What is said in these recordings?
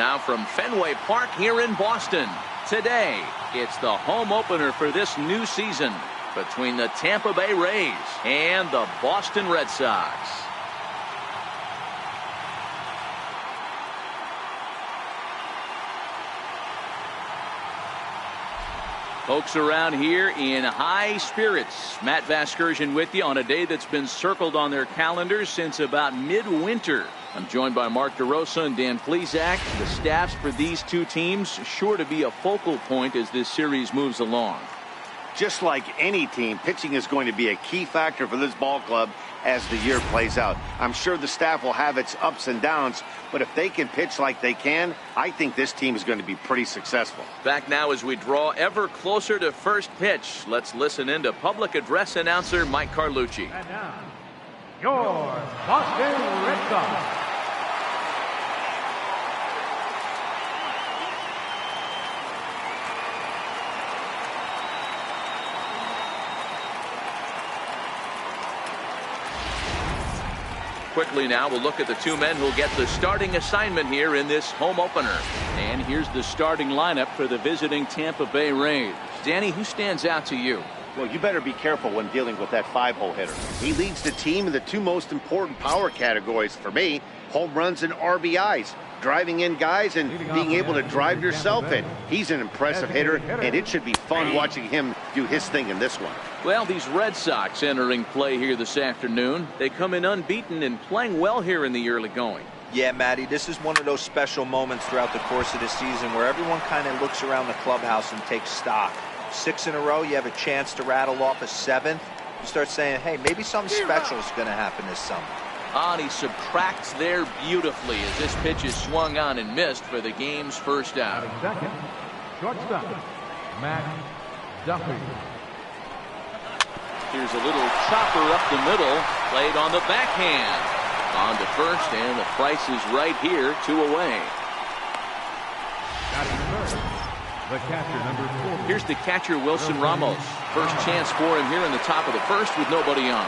Now from Fenway Park here in Boston. Today, it's the home opener for this new season between the Tampa Bay Rays and the Boston Red Sox. Folks around here in high spirits. Matt Vasgersian with you on a day that's been circled on their calendars since about midwinter. I'm joined by Mark DeRosa and Dan Plesac. The staffs for these two teams sure to be a focal point as this series moves along. Just like any team, pitching is going to be a key factor for this ball club as the year plays out. I'm sure the staff will have its ups and downs, but if they can pitch like they can, I think this team is going to be pretty successful. Back now as we draw ever closer to first pitch. Let's listen in to public address announcer Mike Carlucci. And now, your Boston Red Sox. Quickly now, we'll look at the two men who'll get the starting assignment here in this home opener. And here's the starting lineup for the visiting Tampa Bay Rays. Danny, who stands out to you? Well, you better be careful when dealing with that 5-hole hitter. He leads the team in the two most important power categories for me, home runs and RBIs. Driving in guys and being able to drive yourself in. He's an impressive hitter, and it should be fun watching him do his thing in this one. Well, these Red Sox entering play here this afternoon. They come in unbeaten and playing well here in the early going. Yeah, Matty, this is one of those special moments throughout the course of the season where everyone kind of looks around the clubhouse and takes stock. 6 in a row, you have a chance to rattle off a 7th. You start saying, hey, maybe something special is going to happen this summer. And he subtracts there beautifully as this pitch is swung on and missed for the game's first out. Second, shortstop, Matt Duffy. Here's a little chopper up the middle, played on the backhand. On to first, and the price is right here, 2 away. Batting first, the catcher, number 4. Here's the catcher, Wilson Ramos. First chance for him here in the top of the first with nobody on.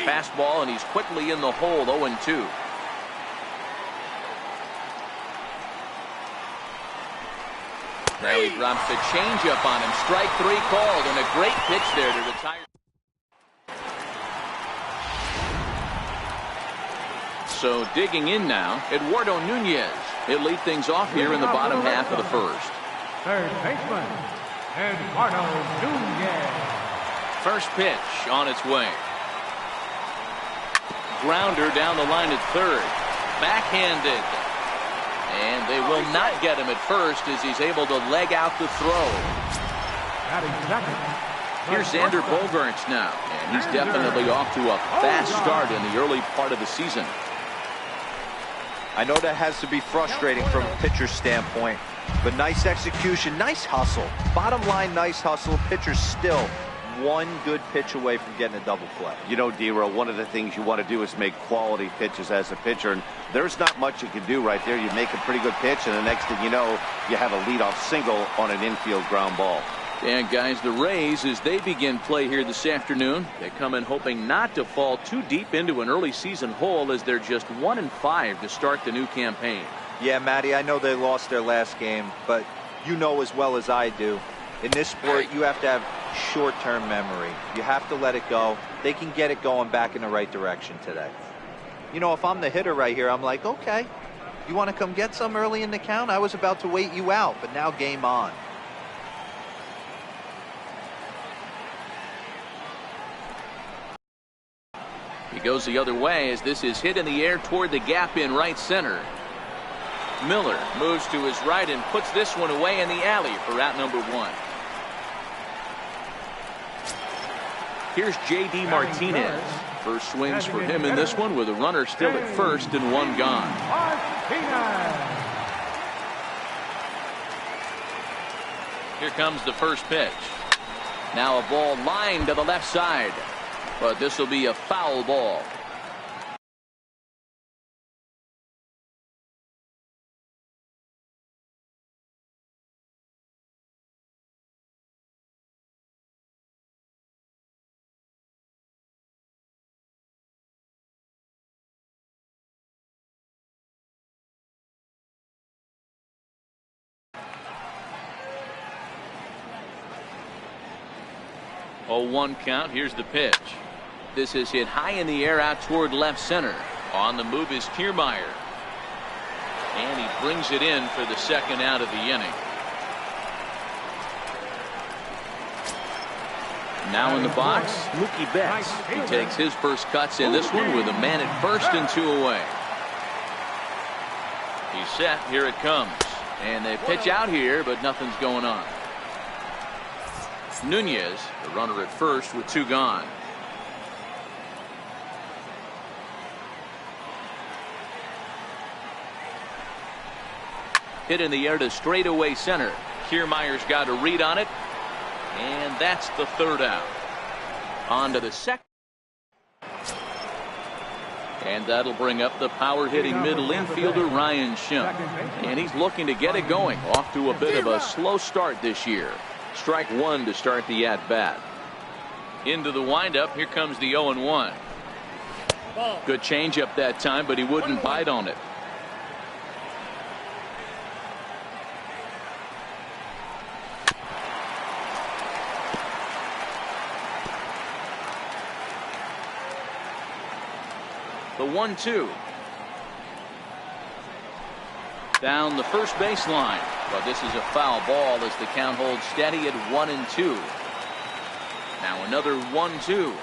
Fastball, and he's quickly in the hole, 0-2. Now he drops the changeup on him. Strike 3 called, and a great pitch there to retire. So digging in now, Eduardo Nunez. He'll lead things off here in the bottom half of the first. Third baseman, Eduardo Nunez. First pitch on its way. Grounder down the line at third. Backhanded. And they will not get him at first as he's able to leg out the throw. Here's Xander Bogaerts now. And he's definitely off to a fast start in the early part of the season. I know that has to be frustrating from a pitcher's standpoint, but nice execution, nice hustle. Bottom line, nice hustle. Pitcher's still one good pitch away from getting a double play. You know, D-Roll, one of the things you want to do is make quality pitches as a pitcher, and there's not much you can do right there. You make a pretty good pitch, and the next thing you know, you have a leadoff single on an infield ground ball. And guys, the Rays, as they begin play here this afternoon, they come in hoping not to fall too deep into an early season hole as they're just 1-5 to start the new campaign. Yeah, Matty, I know they lost their last game, but you know as well as I do, in this sport, you have to have short-term memory. You have to let it go. They can get it going back in the right direction today. You know, if I'm the hitter right here, I'm like, okay, you want to come get some early in the count? I was about to wait you out, but now game on. He goes the other way as this is hit in the air toward the gap in right center. Miller moves to his right and puts this one away in the alley for out number 1. Here's J.D. Martinez. First swings for him in this one with a runner still at first and 1 gone. Here comes the first pitch. Now a ball lined to the left side, but this will be a foul ball. 0-1 count. Here's the pitch. This is hit high in the air out toward left center. On the move is Kiermaier. And he brings it in for the second out of the inning. Now in the box, Mookie Betts. He takes his first cuts in this one with a man at first and 2 away. He's set. Here it comes. And they pitch out here, but nothing's going on. Nunez, the runner at first with 2 gone. Hit in the air to straightaway center. Kiermaier's got a read on it. And that's the third out. On to the second. And that'll bring up the power-hitting middle infielder Ryan Schimpf. And he's looking to get it going. Off to a bit of a slow start this year. Strike 1 to start the at-bat. Into the windup. Here comes the 0-1. Good changeup that time, but he wouldn't bite on it. The 1-2. Down the first baseline. But this is a foul ball as the count holds steady at 1-2. Now another 1-2.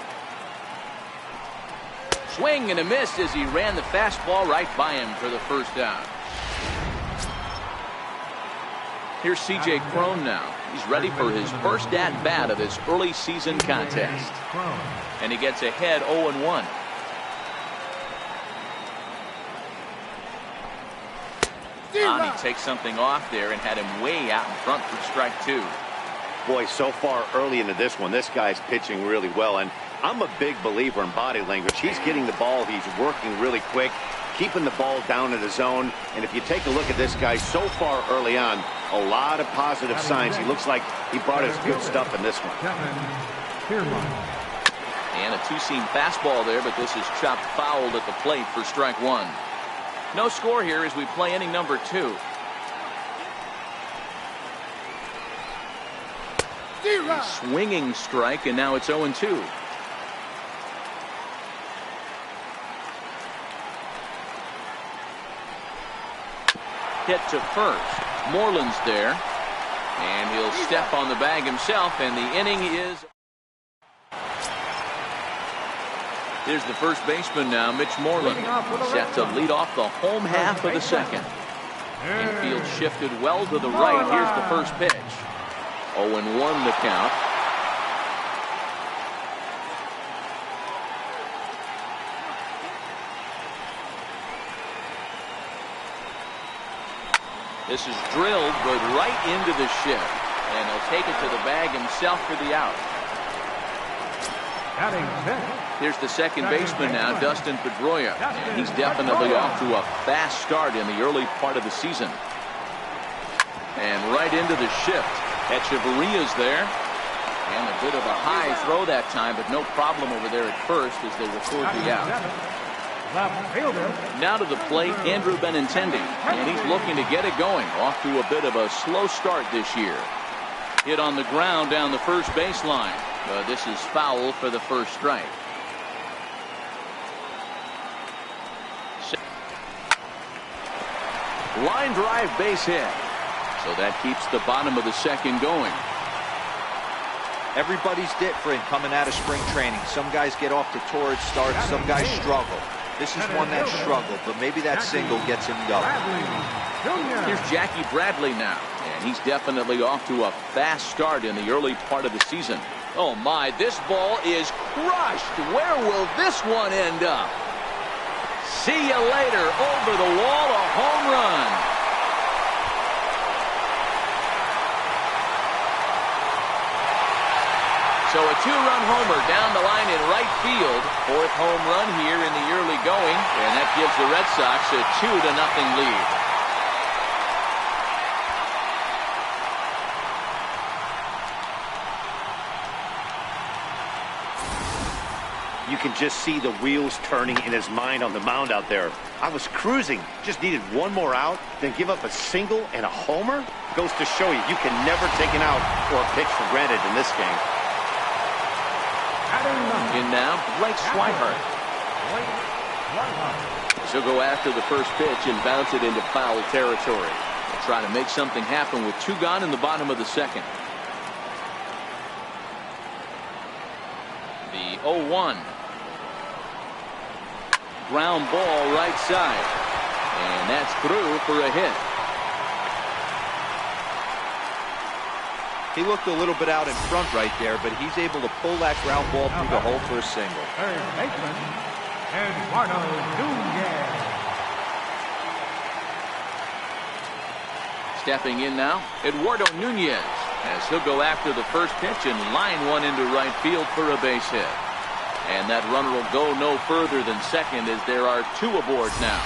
Swing and a miss as he ran the fastball right by him for the first out. Here's C.J. Cron now. He's ready for his first at-bat of this early season contest. And he gets ahead 0-1. He takes something off there and had him way out in front for strike 2. Boy, so far early into this one, this guy's pitching really well. And I'm a big believer in body language. He's getting the ball. He's working really quick, keeping the ball down in the zone. And if you take a look at this guy so far early on, a lot of positive signs. He looks like he brought his good stuff in this one. And a two-seam fastball there, but this is chopped fouled at the plate for strike 1. No score here as we play inning number 2. A swinging strike, and now it's 0-2. Hit to first. Moreland's there, and he'll step on the bag himself, and the inning is. Here's the first baseman now, Mitch Moreland, set to lead off the home half of the second. Infield shifted well to the right. Here's the first pitch. 0-1 the count. This is drilled, but right into the shift. And he'll take it to the bag himself for the out. Here's the second baseman now, Dustin Pedroia. And he's definitely off to a fast start in the early part of the season. And right into the shift. Echeverria's there. And a bit of a high throw that time, but no problem over there at first as they record the out. Now to the plate, Andrew Benintendi. And he's looking to get it going. Off to a bit of a slow start this year. Hit on the ground down the first baseline. This is foul for the first strike. Line drive base hit. So that keeps the bottom of the second going. Everybody's different coming out of spring training. Some guys get off to torrid starts. Some guys struggle. This is one that struggled, but maybe that single gets him going. Here's Jackie Bradley now. And he's definitely off to a fast start in the early part of the season. Oh my, this ball is crushed. Where will this one end up? See you later. Over the wall, a home run. So a two-run homer down the line in right field. Fourth home run here in the early going. And that gives the Red Sox a 2-0 lead. You can just see the wheels turning in his mind on the mound out there. I was cruising, just needed one more out, then give up a single and a homer? Goes to show you, you can never take an out or a pitch for granted in this game. In now, Blake Swihart. She'll go after the first pitch and bounce it into foul territory. They'll try to make something happen with 2 gone in the bottom of the second. The 0-1. Ground ball right side. And that's through for a hit. He looked a little bit out in front right there, but he's able to pull that ground ball through the hole for a single. Third baseman, Eduardo Nunez. Stepping in now, Eduardo Nunez, as he'll go after the first pitch and line one into right field for a base hit. And that runner will go no further than second as there are 2 aboard now.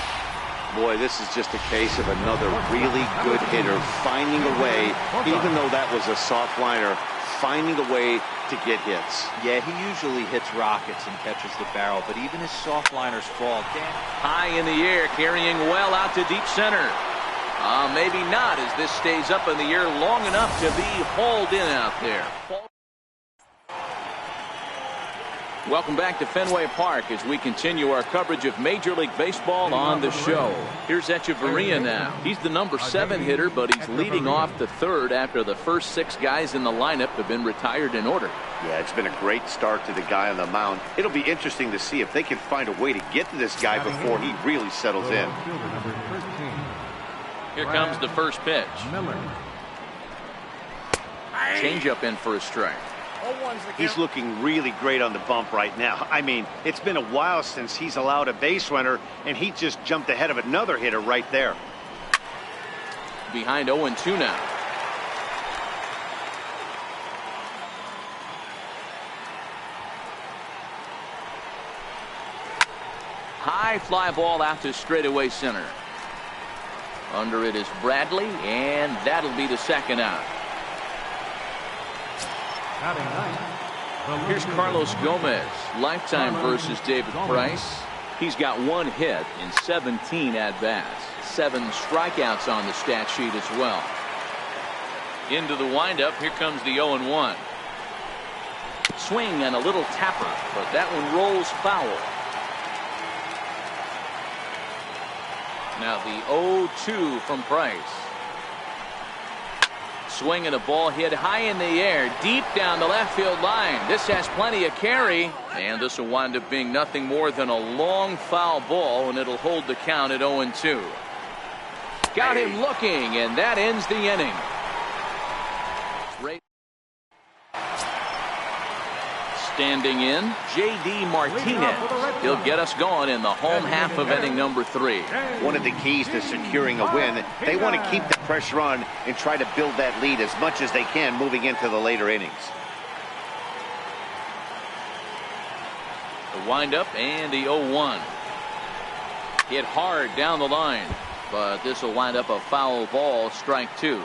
Boy, this is just a case of another really good hitter finding a way, even though that was a soft liner, finding a way to get hits. Yeah, he usually hits rockets and catches the barrel, but even his soft liners fall. High in the air, carrying well out to deep center. Maybe not, as this stays up in the air long enough to be hauled in out there. Welcome back to Fenway Park as we continue our coverage of Major League Baseball on the show. Here's Echeverria now. He's the number 7 hitter, but he's leading off the third after the first 6 guys in the lineup have been retired in order. Yeah, it's been a great start to the guy on the mound. It'll be interesting to see if they can find a way to get to this guy before he really settles in. Here comes the first pitch. Changeup in for a strike. He's looking really great on the bump right now. I mean, it's been a while since he's allowed a base runner, and he just jumped ahead of another hitter right there. Behind 0-2 now. High fly ball out to straightaway center. Under it is Bradley, and that'll be the second out. Here's Carlos Gomez, lifetime versus David Price. He's got 1 hit in 17 at-bats. 7 strikeouts on the stat sheet as well. Into the windup, here comes the 0-1. Swing and a little tapper, but that one rolls foul. Now the 0-2 from Price. Swing and a ball hit high in the air, deep down the left field line. This has plenty of carry, and this will wind up being nothing more than a long foul ball, and it'll hold the count at 0-2. Got him looking, and that ends the inning. Standing in, J.D. Martinez. He'll get us going in the home half of inning number 3. One of the keys to securing a win, they want to keep the pressure on and try to build that lead as much as they can moving into the later innings. The windup and the 0-1. Hit hard down the line, but this will wind up a foul ball, strike 2.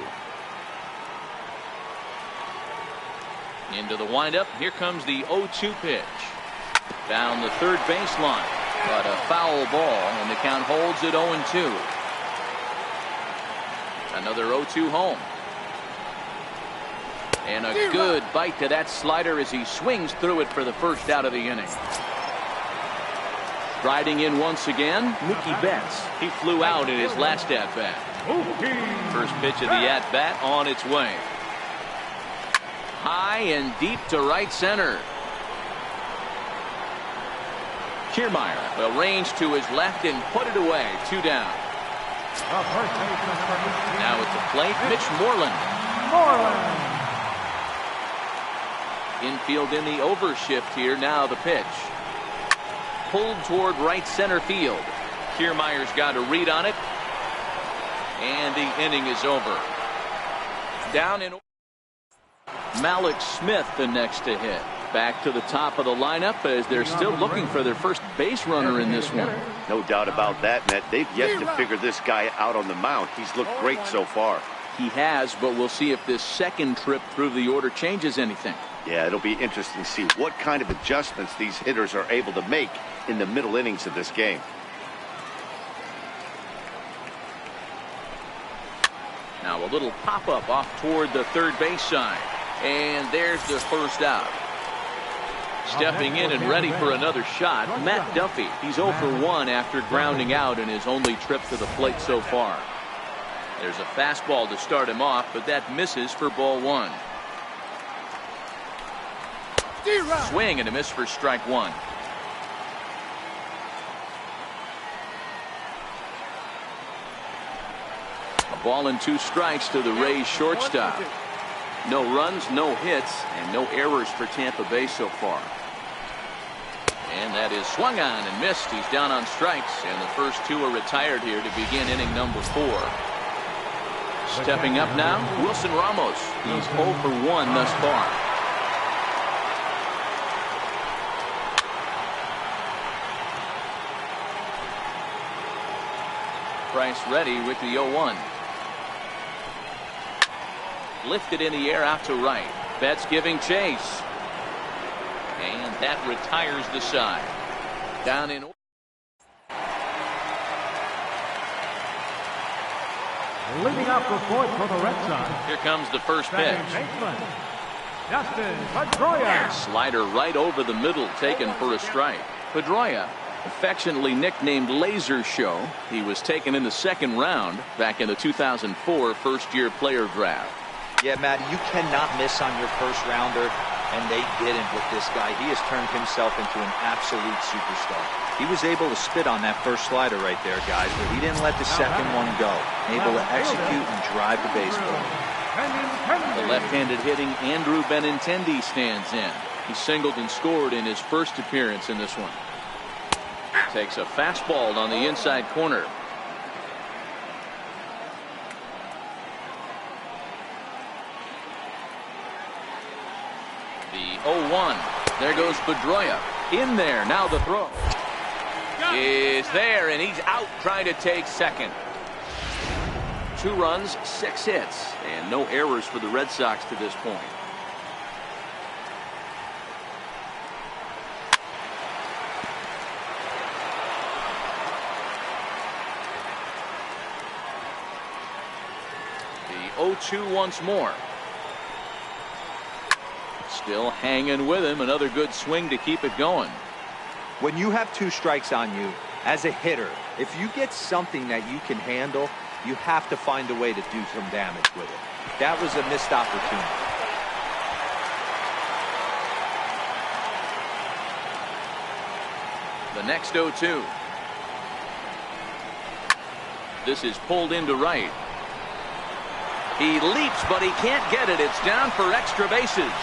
Into the windup, here comes the 0-2 pitch. Down the third baseline, but a foul ball, and the count holds at 0-2. Another 0-2 home. And a good bite to that slider as he swings through it for the first out of the inning. Striding in once again, Mookie Betts. He flew out in his last at-bat. First pitch of the at-bat on its way. High and deep to right center. Kiermaier will range to his left and put it away. 2 down. Now at the plate, Mitch Moreland. Infield in the overshift here. Now the pitch. Pulled toward right center field. Kiermaier's got a read on it. And the inning is over. Down in Malik Smith the next to hit. Back to the top of the lineup as they're still looking for their first base runner in this one. No doubt about that, Matt. They've yet to figure this guy out on the mound. He's looked great so far. He has, but we'll see if this second trip through the order changes anything. Yeah, it'll be interesting to see what kind of adjustments these hitters are able to make in the middle innings of this game. Now a little pop-up off toward the third base side. And there's the first out. Stepping in and ready for another shot, Matt Duffy. He's 0 for 1 after grounding out in his only trip to the plate so far. There's a fastball to start him off, but that misses for ball 1. Swing and a miss for strike 1. A ball and 2 strikes to the Rays shortstop. No runs, no hits, and no errors for Tampa Bay so far. And that is swung on and missed. He's down on strikes, and the first 2 are retired here to begin inning number 4. Stepping up now, Wilson Ramos. He's 0 for 1 thus far. Price ready with the 0-1. Lifted in the air out to right. Betts giving chase. And that retires the side. Down in. Leading up the fourth for the Red Sox. Here comes the first pitch. Pedroia. Slider right over the middle, taken for a strike. Pedroia, affectionately nicknamed Laser Show. He was taken in the 2nd round back in the 2004 first-year player draft. Yeah, Matt, you cannot miss on your first rounder, and they didn't with this guy. He has turned himself into an absolute superstar. He was able to spit on that first slider right there, guys, but he didn't let the second one go. Able to execute and drive the baseball. The left-handed hitting Andrew Benintendi stands in. He singled and scored in his first appearance in this one. Takes a fastball on the inside corner. The 0-1. There goes Pedroia. In there. Now the throw is there, and he's out trying to take second. 2 runs, 6 hits, and no errors for the Red Sox to this point. The 0-2 once more. Still hanging with him. Another good swing to keep it going. When you have 2 strikes on you, as a hitter, if you get something that you can handle, you have to find a way to do some damage with it. That was a missed opportunity. The next 0-2. This is pulled into right. He leaps, but he can't get it. It's down for extra bases.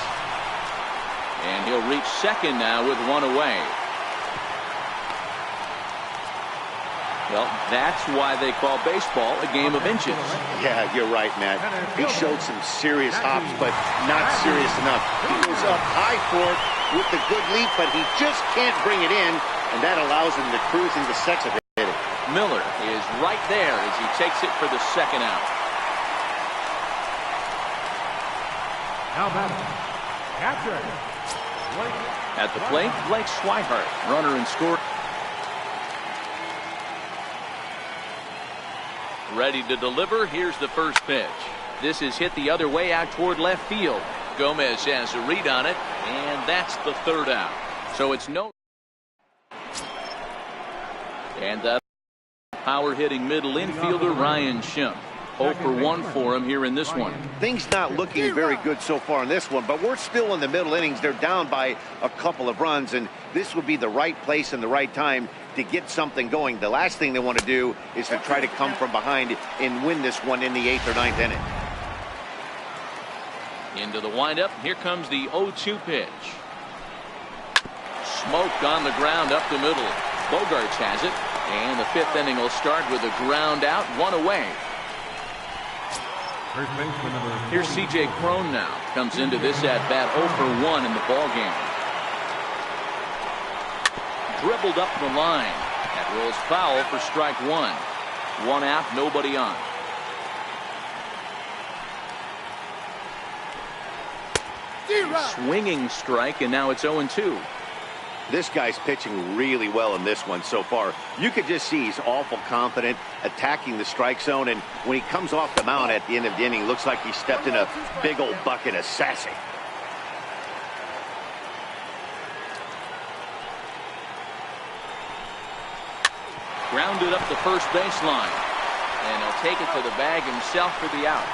And he'll reach second now with 1 away. Well, that's why they call baseball a game of inches. Yeah, you're right, Matt. He showed some serious hops, but not serious enough. He goes up high for it with the good leap, but he just can't bring it in, and that allows him to cruise into second. Miller is right there as he takes it for the second out. Now batter, catcher. At the plate, Blake Swihart, runner and score. Ready to deliver. Here's the first pitch. This is hit the other way out toward left field. Gomez has a read on it, and that's the 3rd out. So it's no. And that power hitting middle infielder Ryan Schimpf. 0 for 1 for him here in this one. Things not looking very good so far in this one, but we're still in the middle innings. They're down by a couple of runs, and this would be the right place and the right time to get something going. The last thing they want to do is to try to come from behind and win this one in the 8th or 9th inning. Into the windup. Here comes the 0-2 pitch. Smoked on the ground up the middle. Bogarts has it, and the 5th inning will start with a ground out, 1 away. Here's C.J. Cron now. Comes into this at-bat 0 for 1 in the ballgame. Dribbled up the line. That rolls foul for strike 1. 1 out, nobody on. Swinging strike, and now it's 0-2. This guy's pitching really well in this one so far. You could just see he's awful confident, attacking the strike zone, and when he comes off the mound at the end of the inning, looks like he stepped in a big old bucket of sassy. Grounded up the first baseline. And he'll take it to the bag himself for the out.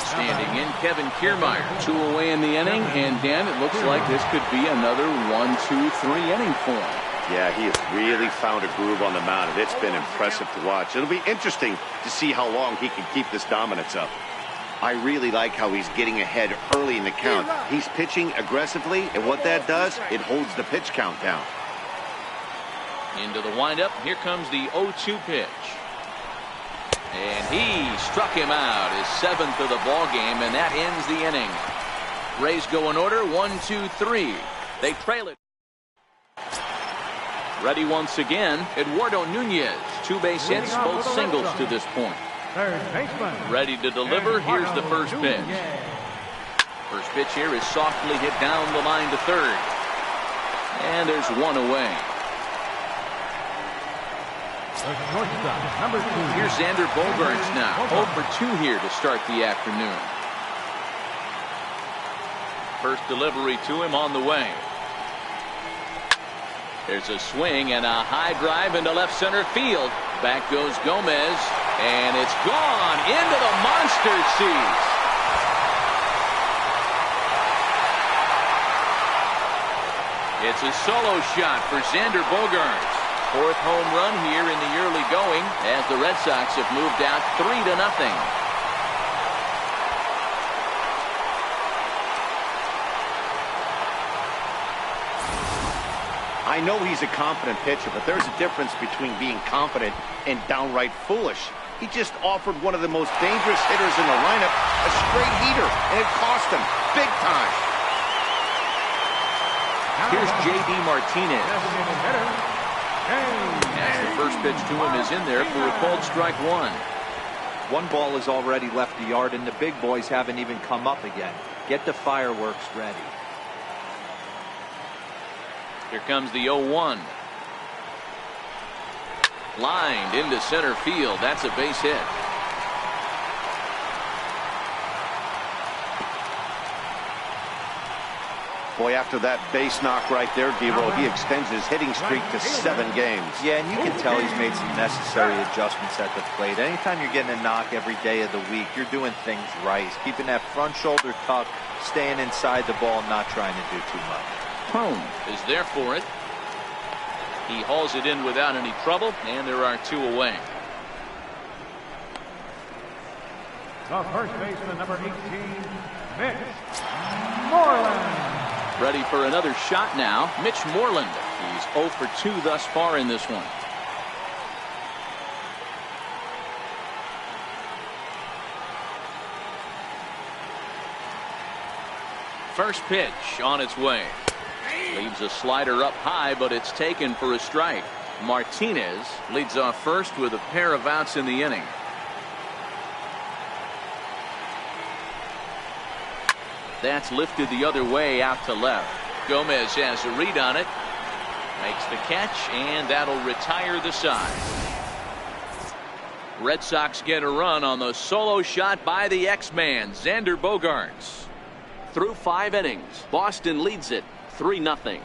Standing in, Kevin Kiermaier. 2 away in the inning. And, Dan, it looks like this could be another 1-2-3 inning for him. Yeah, he has really found a groove on the mound, and it's been impressive to watch. It'll be interesting to see how long he can keep this dominance up. I really like how he's getting ahead early in the count. He's pitching aggressively, and what that does, it holds the pitch count down. Into the windup. Here comes the 0-2 pitch. And he struck him out, his 7th of the ball game, and that ends the inning. Rays go in order, 1-2-3. They trail it. Ready once again, Eduardo Nunez. 2 base hits, both singles to this point. Third baseman. Ready to deliver. Here's the first pitch. First pitch here is softly hit down the line to third. And there's 1 away. Number 2. Here's Xander Bogaerts now. 0 for 2 here to start the afternoon. First delivery to him on the way. There's a swing and a high drive into left center field. Back goes Gomez, and it's gone into the monster seats. It's a solo shot for Xander Bogaerts. 4th home run here in the early going as the Red Sox have moved out 3-0. I know he's a confident pitcher, but there's a difference between being confident and downright foolish. He just offered one of the most dangerous hitters in the lineup a straight heater, and it cost him big time. Here's J.D. Martinez. As the first pitch to him is in there for a called strike 1. 1 ball has already left the yard, and the big boys haven't even come up again. Get the fireworks ready. Here comes the 0-1. Lined into center field. That's a base hit. Boy, after that base knock right there, D-Roll, he extends his hitting streak to 7 games. Yeah, and you can tell he's made some necessary adjustments at the plate. Anytime you're getting a knock every day of the week, you're doing things right. He's keeping that front shoulder tucked, staying inside the ball, not trying to do too much. Home is there for it. He hauls it in without any trouble, and there are 2 away. The first baseman, number 18, Mitch Moreland. Ready for another shot now. Mitch Moreland. He's 0 for 2 thus far in this one. First pitch on its way. Leaves a slider up high, but it's taken for a strike. Martinez leads off first with a pair of outs in the inning. That's lifted the other way out to left. Gomez has a read on it. Makes the catch, and that'll retire the side. Red Sox get a run on the solo shot by the X-Man, Xander Bogaerts. Through 5 innings, Boston leads it 3-0.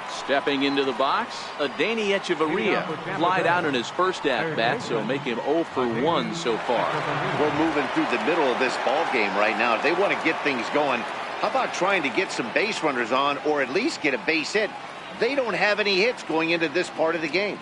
Stepping into the box, Adeiny Echeverria flied out in his first at-bat, so make him 0 for 1 so far. We're moving through the middle of this ball game right now. If they want to get things going, how about trying to get some base runners on, or at least get a base hit? They don't have any hits going into this part of the game.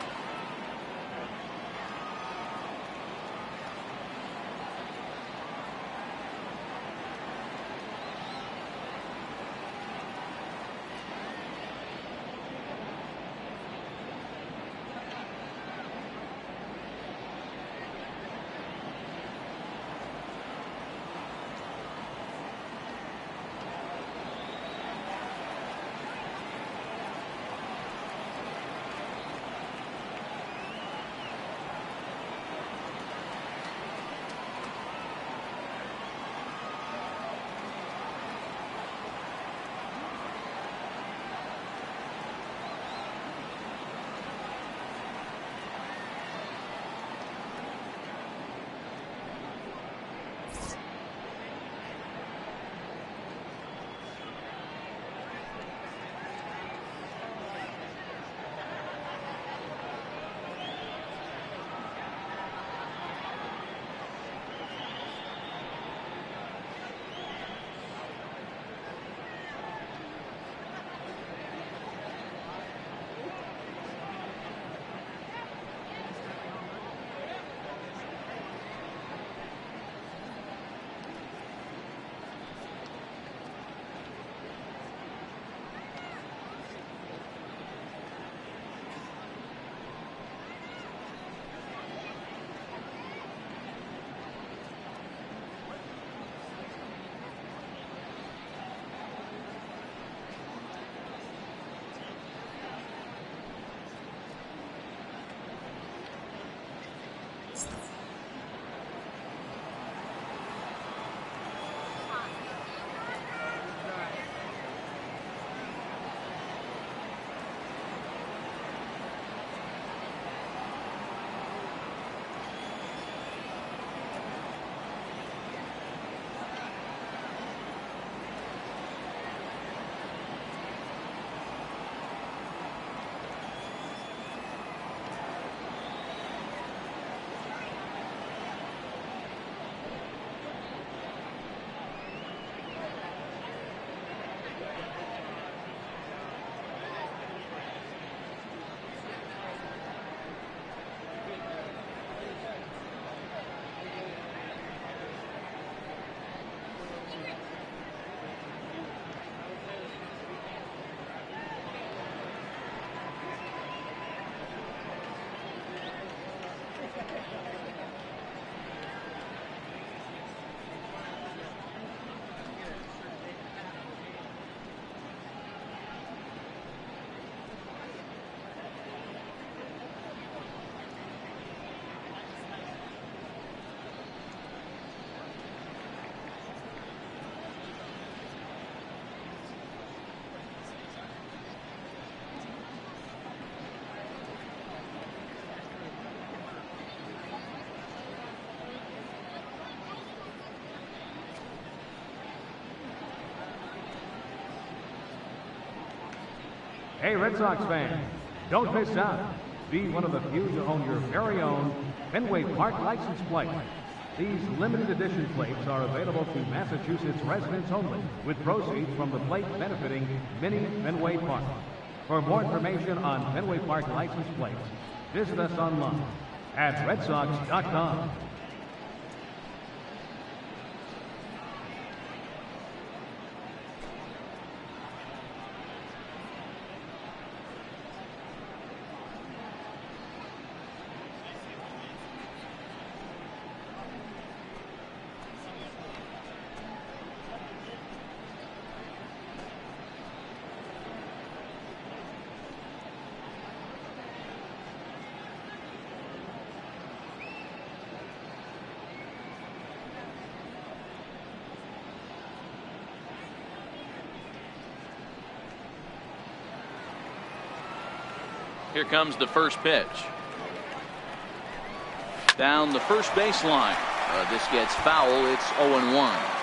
Hey, Red Sox fans, don't miss out. Be one of the few to own your very own Fenway Park license plate. These limited edition plates are available to Massachusetts residents only, with proceeds from the plate benefiting Mini Fenway Park. For more information on Fenway Park license plates, visit us online at redsox.com. Here comes the first pitch. Down the first baseline. This gets foul. It's 0-1.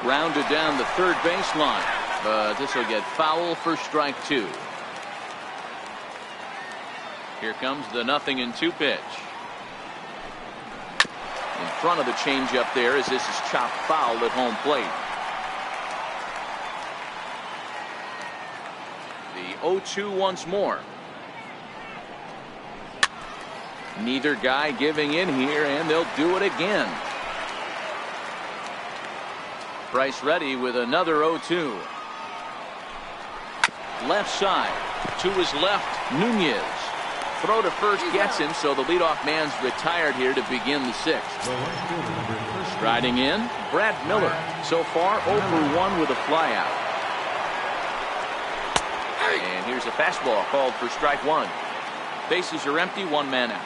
Grounded down the third baseline, but this will get foul for strike two. Here comes the 0-2 pitch. In front of the changeup there as this is chopped foul at home plate. 0-2 once more. Neither guy giving in here, and they'll do it again. Price ready with another 0-2. Left side. To his left, Nunez. Throw to first gets him, so the leadoff man's retired here to begin the sixth. Striding in, Brad Miller. So far, 0 for 1 with a flyout. And here's a fastball called for strike one. Bases are empty, one man out.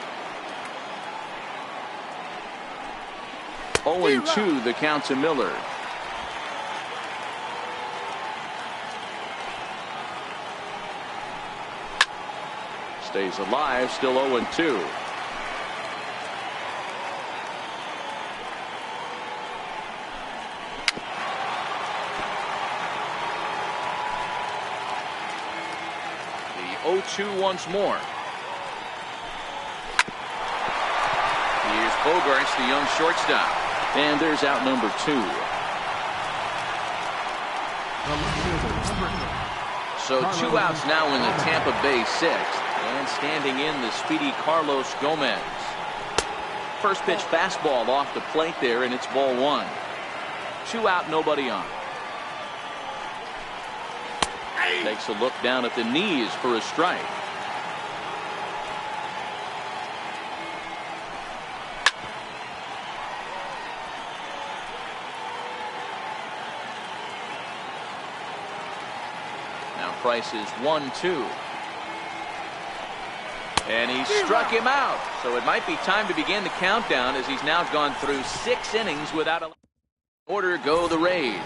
0-2 the count to Miller. Stays alive, still 0-2. The 0-2 once more. Here's Bogarts, the young shortstop. And there's out number 2. So 2 outs now in the Tampa Bay sixth. And standing in the speedy Carlos Gomez. First pitch fastball off the plate there, and it's ball 1. 2 out, nobody on. Takes a look down at the knees for a strike. Now Price is 1-2. And he struck him out. So it might be time to begin the countdown, as he's now gone through 6 innings without a order. Go the Rays.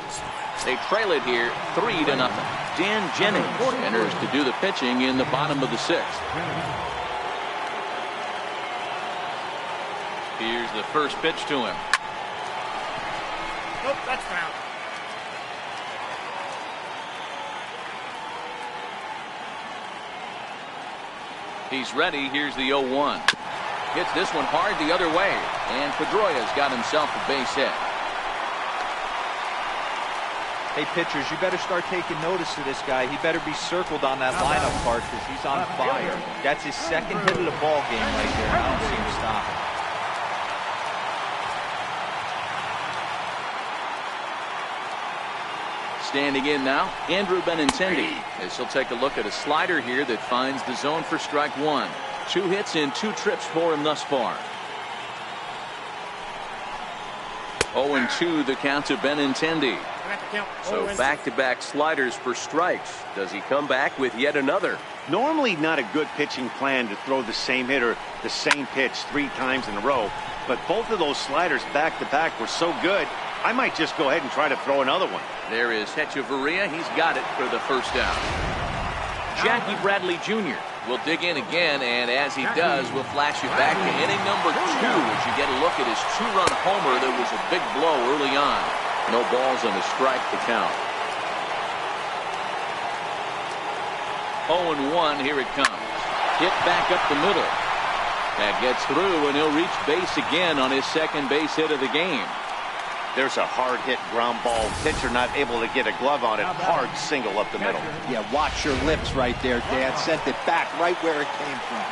They trail it here 3-0. Dan Jennings enters to do the pitching in the bottom of the sixth. Here's the first pitch to him. Nope, that's foul. He's ready. Here's the 0-1. Hits this one hard the other way. And Pedroia's got himself a base hit. Hey, pitchers, you better start taking notice of this guy. He better be circled on that lineup card, because he's on fire. That's his second hit of the ball game right there. I don't see him stopping. Standing in now, Andrew Benintendi, as he'll take a look at a slider here that finds the zone for strike one. 2 hits in 2 trips for him thus far. 0-2 the count to Benintendi. So back-to-back sliders for strikes. Does he come back with yet another? Normally not a good pitching plan to throw the same hitter the same pitch 3 times in a row, but both of those sliders back-to-back were so good, I might just go ahead and try to throw another one. There is Hechavarria. He's got it for the first out. Jackie Bradley Jr. will dig in again, and as he does, we'll flash you back to inning number 2 as you get a look at his 2-run homer that was a big blow early on. No balls and a strike to count. 0-1, here it comes. Hit back up the middle. That gets through, and he'll reach base again on his second base hit of the game. There's a hard hit ground ball. Pitcher not able to get a glove on it. Hard single up the middle. Yeah, watch your lips right there, Dan. Sent it back right where it came from.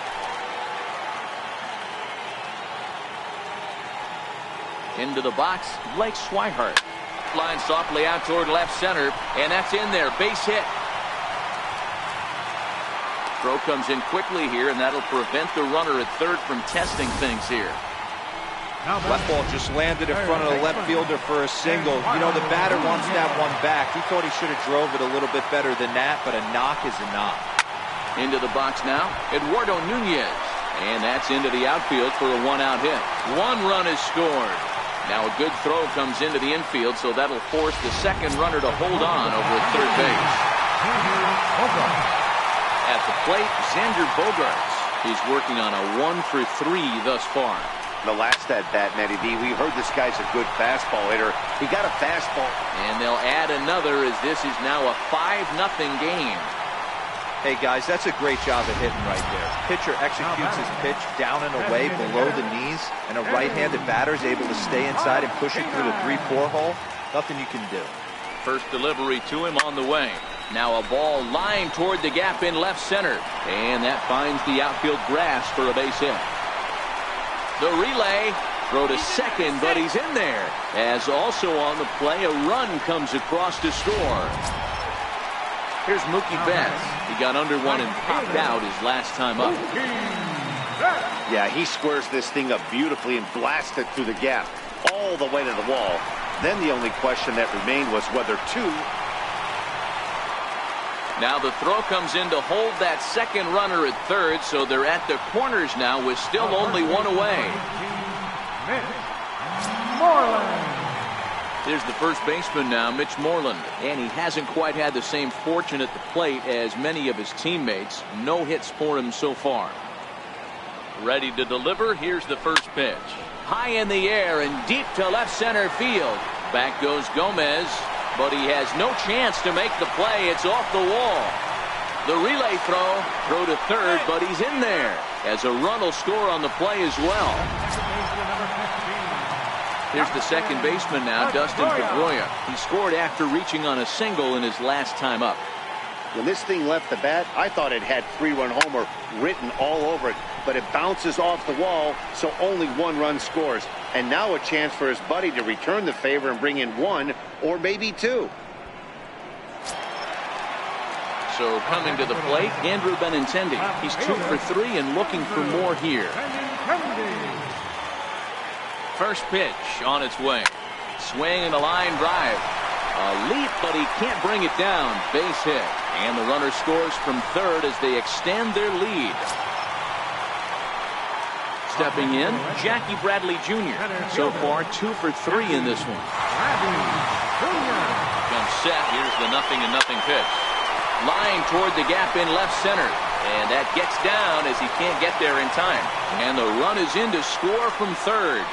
Into the box, Blake Swihart. Line softly out toward left center, and that's in there. Base hit. Throw comes in quickly here, and that'll prevent the runner at third from testing things here. Left ball just landed in front of the left fielder for a single. You know, the batter wants that one back. He thought he should have drove it a little bit better than that, but a knock is a knock. Into the box now, Eduardo Nunez. And that's into the outfield for a 1-out hit. 1 run is scored. Now a good throw comes into the infield, so that'll force the second runner to hold on over at third base. At the plate, Xander Bogarts. He's working on a 1-for-3 thus far. The last at-bat, Matty V, we heard this guy's a good fastball hitter. He got a fastball. And they'll add another, as this is now a 5-0 game. Hey, guys, that's a great job of hitting right there. Pitcher executes his pitch down and away below the knees, and a right-handed batter is able to stay inside and push it through the 3-4 hole. Nothing you can do. First delivery to him on the way. Now a ball lined toward the gap in left center. And that finds the outfield grass for a base hit. The relay. Throw to second, but he's in there. As also on the play, a run comes across to score. Here's Mookie Betts. He got under one and popped out his last time up. Yeah, he squares this thing up beautifully and blasts it through the gap all the way to the wall. Then the only question that remained was whether two. Now the throw comes in to hold that second runner at third, so they're at the corners now with still only one away. Here's the first baseman now, Mitch Moreland, and he hasn't quite had the same fortune at the plate as many of his teammates. No hits for him so far. Ready to deliver. Here's the first pitch. High in the air and deep to left center field. Back goes Gomez, but he has no chance to make the play. It's off the wall. The relay throw to third, but he's in there, as a run will score on the play as well. Here's the second baseman now, Dustin Pedroia. He scored after reaching on a single in his last time up. When this thing left the bat, I thought it had 3-run homer written all over it, but it bounces off the wall, so only one run scores. And now a chance for his buddy to return the favor and bring in one or maybe two. So coming to the plate, Andrew Benintendi. He's 2 for 3 and looking for more here. First pitch on its way. Swing and a line drive. A leap, but he can't bring it down. Base hit. And the runner scores from third as they extend their lead. Stepping in, Jackie Bradley Jr. So far 2 for 3 in this one. Comes set. Here's the 0-0 pitch. Line toward the gap in left center. And that gets down as he can't get there in time. And the run is in to score from third.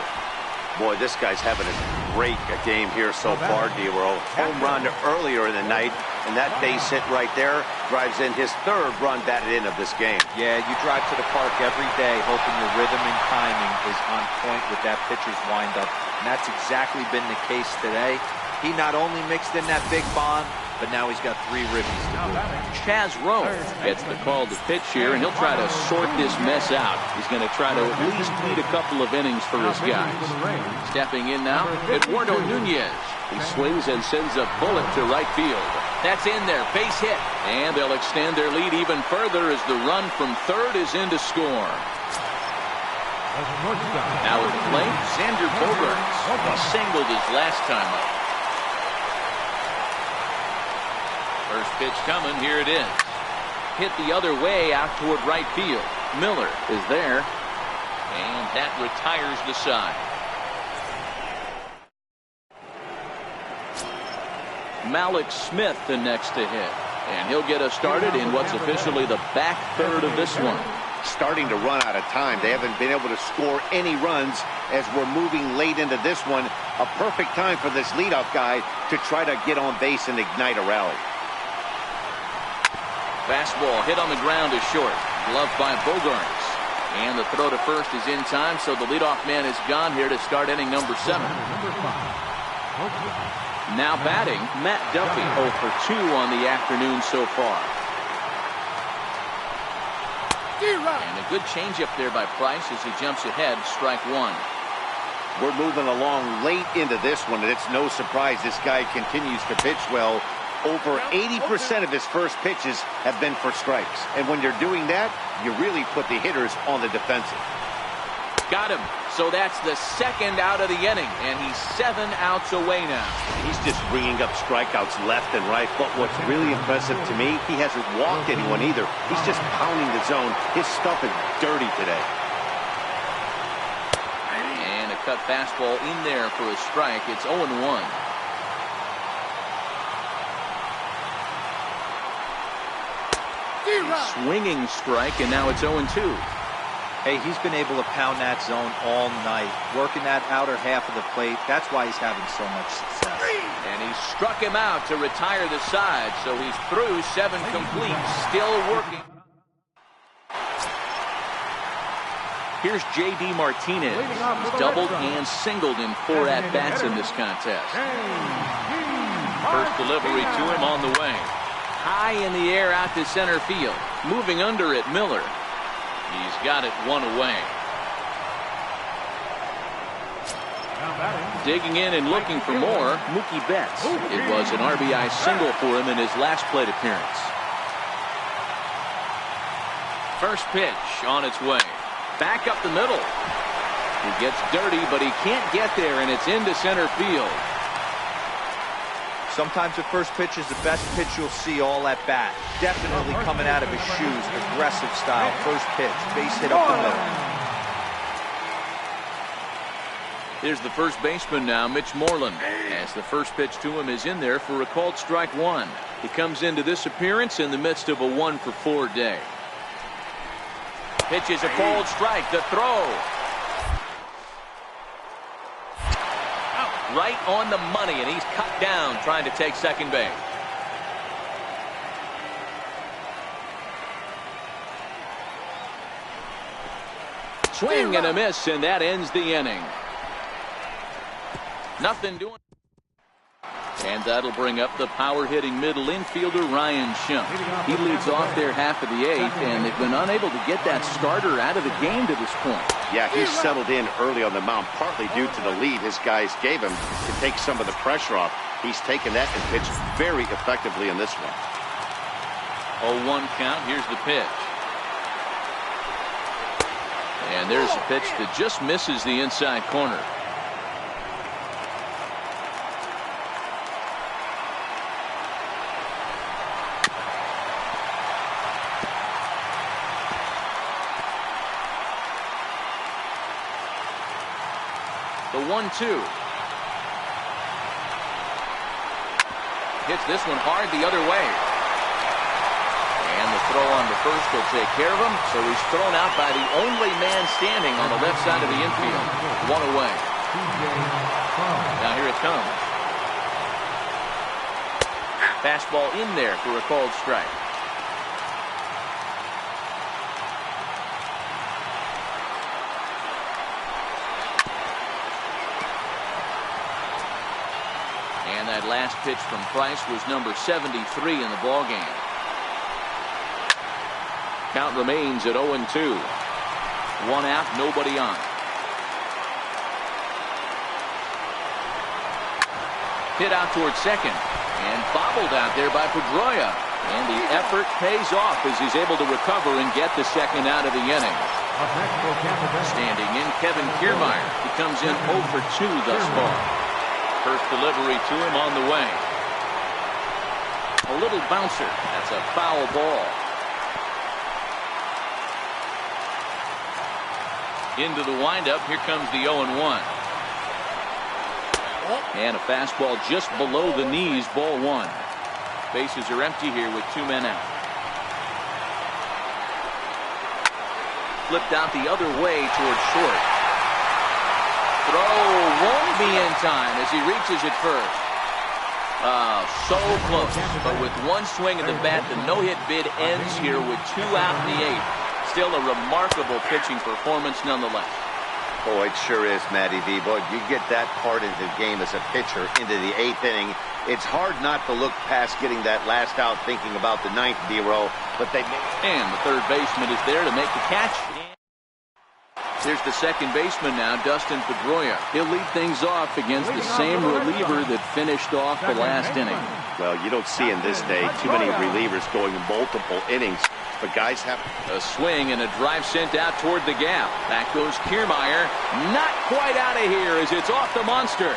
Boy, this guy's having a great game here so far, D-Roll. Home run earlier in the night, and that base hit right there drives in his third run batted in of this game. Yeah, you drive to the park every day hoping your rhythm and timing is on point with that pitcher's windup, and that's exactly been the case today. He not only mixed in that big bomb, but now he's got 3 ribbies to do. Chaz Rowe gets the call to pitch here, and he'll try to sort this mess out. He's going to try to at least beat a couple of innings for his guys. Stepping in now, Eduardo Nunez. He swings and sends a bullet to right field. That's in there, base hit. And they'll extend their lead even further as the run from third is in to score. Now at the plate, Xander Bogaerts. He singled his last time up. First pitch coming, here it is. Hit the other way out toward right field. Miller is there, and that retires the side. Malik Smith the next to hit, and he'll get us started in what's officially the back third of this one. Starting to run out of time. They haven't been able to score any runs as we're moving late into this one. A perfect time for this leadoff guy to try to get on base and ignite a rally. Fastball hit on the ground is short. Gloved by Bogaerts. And the throw to first is in time, so the leadoff man is gone here to start inning number 7. Now batting, Matt Duffy, 0 for 2 on the afternoon so far. And a good changeup there by Price as he jumps ahead, strike 1. We're moving along late into this one, and it's no surprise this guy continues to pitch well. Over 80% of his first pitches have been for strikes. And when you're doing that, you really put the hitters on the defensive. Got him. So that's the second out of the inning, and he's 7 outs away now. He's just bringing up strikeouts left and right. But what's really impressive to me, he hasn't walked anyone either. He's just pounding the zone. His stuff is dirty today. And a cut fastball in there for a strike. It's 0-1. Swinging strike, and now it's 0-2. Hey, he's been able to pound that zone all night, working that outer half of the plate. That's why he's having so much success. And he struck him out to retire the side, so he's through 7 complete, still working. Here's J.D. Martinez. He's doubled and singled in 4 at-bats in this contest. First delivery to him on the way. high in the air out to center field. Moving under it, Miller. He's got it one away. Digging in and looking for more, Mookie Betts. It was an RBI single for him in his last plate appearance. First pitch on its way. Back up the middle. He gets dirty, but he can't get there, and it's into center field. Sometimes the first pitch is the best pitch you'll see all at bat. Definitely coming out of his shoes. Aggressive style. First pitch. Base hit up the middle. Here's the first baseman now, Mitch Moreland, as the first pitch to him is in there for a called strike one. He comes into this appearance in the midst of a 1-for-4 day. Pitch is a called strike. The throw. Right on the money, and he's cut down trying to take second base. Swing and a miss, and that ends the inning. Nothing doing. And that'll bring up the power-hitting middle infielder, Ryan Schimpf. He leads off there half of the eighth, and they've been unable to get that starter out of the game to this point. Yeah, he's settled in early on the mound, partly due to the lead his guys gave him to take some of the pressure off. He's taken that and pitched very effectively in this one. 0-1 count. Here's the pitch. And there's a pitch that just misses the inside corner. The 1-2. Hits this one hard the other way. And the throw on the first will take care of him. So he's thrown out by the only man standing on the left side of the infield. One away. Now here it comes. Fastball in there for a called strike. And that last pitch from Price was number 73 in the ballgame. Count remains at 0-2. One out, nobody on. Hit out towards second. And bobbled out there by Pedroia. And the effort pays off as he's able to recover and get the second out of the inning. Standing in, Kevin Kiermaier. He comes in 0 for 2 thus far. First delivery to him on the way. A little bouncer. That's a foul ball. Into the windup. Here comes the 0-1. And a fastball just below the knees. Ball one. Bases are empty here with 2 men out. Flipped out the other way towards short. Throw won't be in time as he reaches it first. So close. But with one swing of the bat, the no-hit bid ends here with 2 out in the 8th. Still a remarkable pitching performance nonetheless. Oh, it sure is, Matty V. Boy, you get that part into the game as a pitcher into the 8th inning. It's hard not to look past getting that last out, thinking about the 9th D-row. But they and the third baseman is there to make the catch. Here's the second baseman now, Dustin Pedroia. He'll lead things off against the same reliever that finished off the last inning. Well, you don't see in this day too many relievers going multiple innings. But guys have a swing and a drive sent out toward the gap. Back goes Kiermaier. Not quite out of here as it's off the monster.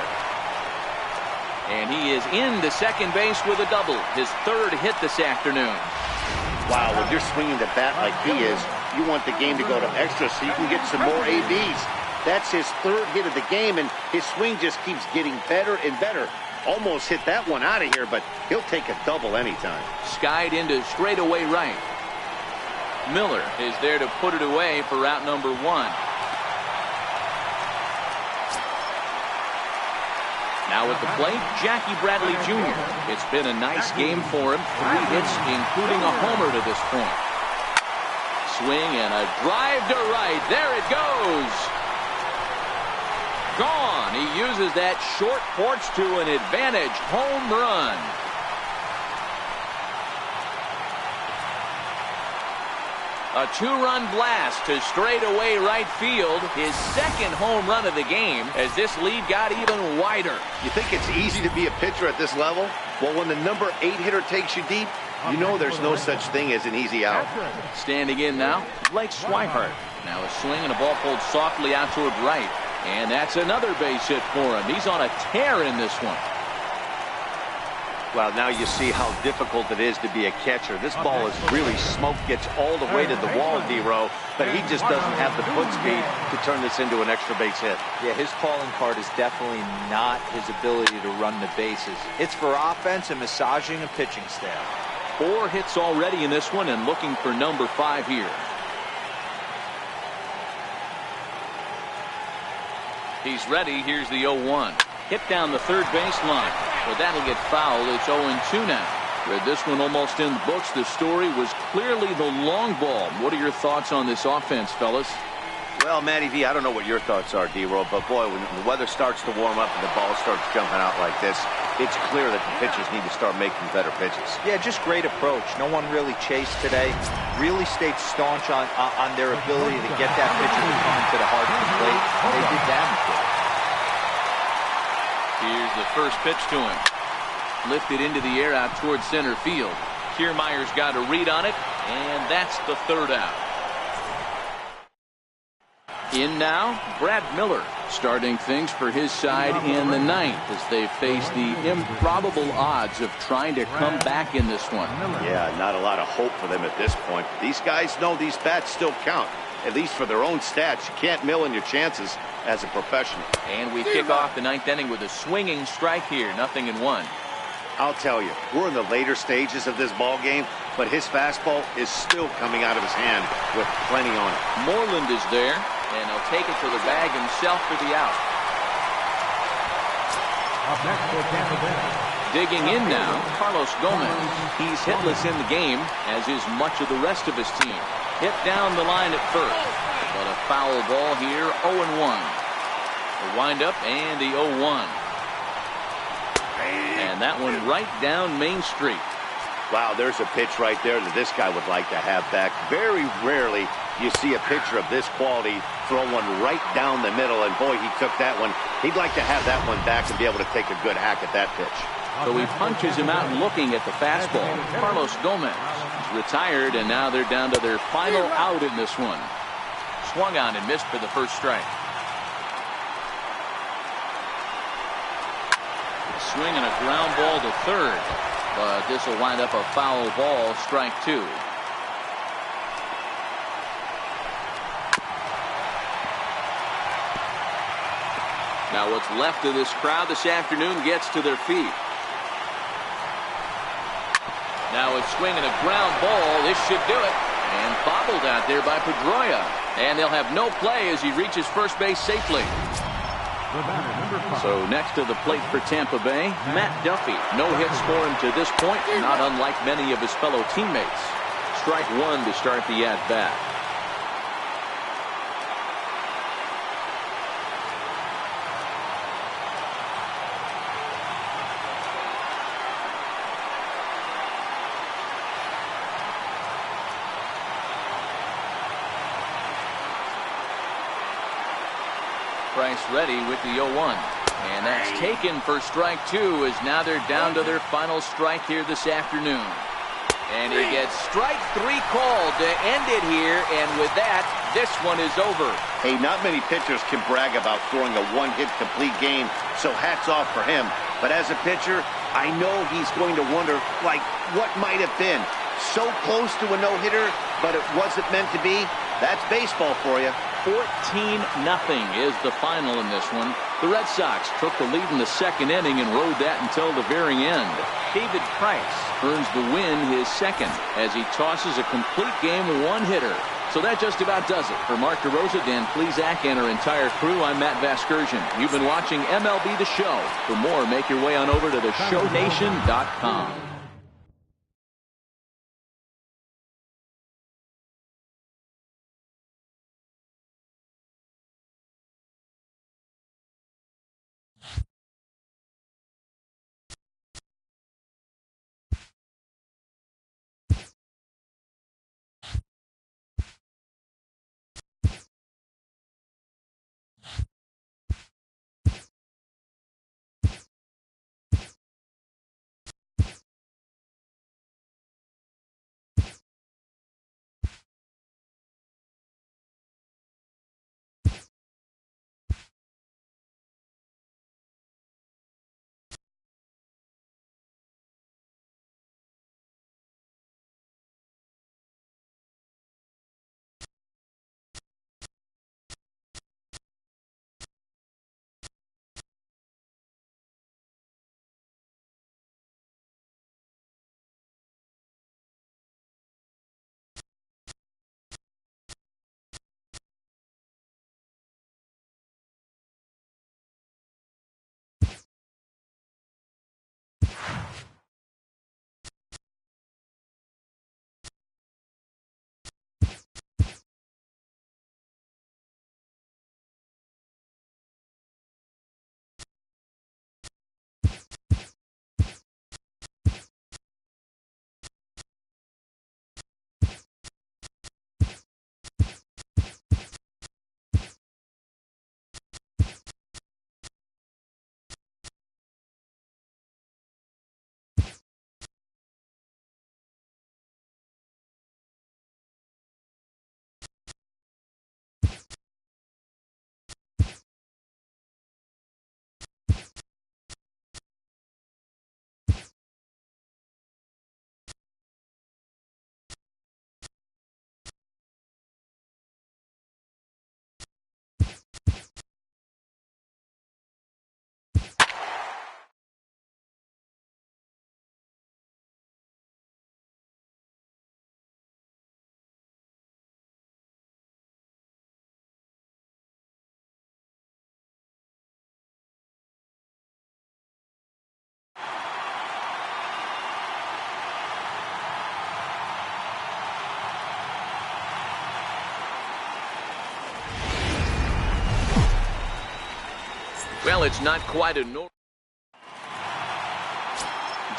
And he is into second base with a double. His third hit this afternoon. Wow, when you're swinging the bat like he is, you want the game to go to extra so you can get some more ABs. That's his third hit of the game, and his swing just keeps getting better and better. Almost hit that one out of here, but he'll take a double anytime. Skied into straightaway right. Miller is there to put it away for route number 1. Now at the plate, Jackie Bradley Jr. It's been a nice game for him. 3 hits, including a homer to this point. Swing and a drive to right. There it goes. Gone. He uses that short porch to an advantage home run. A two-run blast to straightaway right field. His second home run of the game as this lead got even wider. You think it's easy to be a pitcher at this level? Well, when the number 8 hitter takes you deep, you know there's no such thing as an easy out. Standing in now, Blake Swihart. Now a swing and a ball pulled softly out toward right. And that's another base hit for him. He's on a tear in this one. Well, now you see how difficult it is to be a catcher. This ball is really smoke, gets all the way to the wall, D-Row, but he just doesn't have the foot speed to turn this into an extra base hit. Yeah, his calling card is definitely not his ability to run the bases. It's for offense and massaging a pitching staff. 4 hits already in this one and looking for number 5 here. He's ready. Here's the 0-1. Hit down the third baseline. But that'll get fouled. It's 0-2 now. Read this one almost in the books. The story was clearly the long ball. What are your thoughts on this offense, fellas? Well, Matty V, I don't know what your thoughts are, D-Row, but boy, when the weather starts to warm up and the ball starts jumping out like this, it's clear that the pitchers need to start making better pitches. Yeah, just great approach. No one really chased today. Really stayed staunch on their ability to get that pitcher to come into the heart of the plate. They did damage with it. Here's the first pitch to him. Lifted into the air out towards center field. Kiermaier's got a read on it, and that's the third out. In now, Brad Miller starting things for his side in the 9th as they face the improbable odds of trying to come back in this one. Yeah, not a lot of hope for them at this point. These guys know these bats still count, at least for their own stats. You can't mill in your chances as a professional. And we kick off the 9th inning with a swinging strike here, 0-1. I'll tell you, we're in the later stages of this ball game, but his fastball is still coming out of his hand with plenty on it. Moreland is there, and he'll take it to the bag himself for the out. Up next for Tampa Bay. Digging in now, Carlos Gomez. He's hitless in the game, as is much of the rest of his team. Hit down the line at first, but a foul ball here, 0-1. The windup and the 0-1. And that one right down Main Street. Wow, there's a pitch right there that this guy would like to have back. Very rarely you see a pitcher of this quality throw one right down the middle, and boy, he took that one. He'd like to have that one back and be able to take a good hack at that pitch. So he punches him out looking at the fastball. Carlos Gomez is retired, and now they're down to their final out in this one. Swung on and missed for the first strike. Swing and a ground ball to third, but this will wind up a foul ball, strike 2. Now what's left of this crowd this afternoon gets to their feet. Now a swing and a ground ball. This should do it. And bobbled out there by Pedroia. And they'll have no play as he reaches first base safely. So next to the plate for Tampa Bay, Matt Duffy. No hits for him to this point, not unlike many of his fellow teammates. Strike 1 to start the at-bat. Price ready with the 0-1. And that's taken for strike 2 as now they're down to their final strike here this afternoon. And he gets strike 3 called to end it here, and with that, this one is over. Hey, not many pitchers can brag about throwing a one-hit complete game, so hats off for him. But as a pitcher, I know he's going to wonder, like, what might have been. So close to a no-hitter, but it wasn't meant to be. That's baseball for you. 14-0 is the final in this one. The Red Sox took the lead in the second inning and rode that until the very end. David Price earns the win, his second, as he tosses a complete game one-hitter. So that just about does it. For Mark DeRosa, Dan Plesac, and our entire crew, I'm Matt Vasgersian. You've been watching MLB The Show. For more, make your way on over to theshownation.com. Well, it's not quite a normal.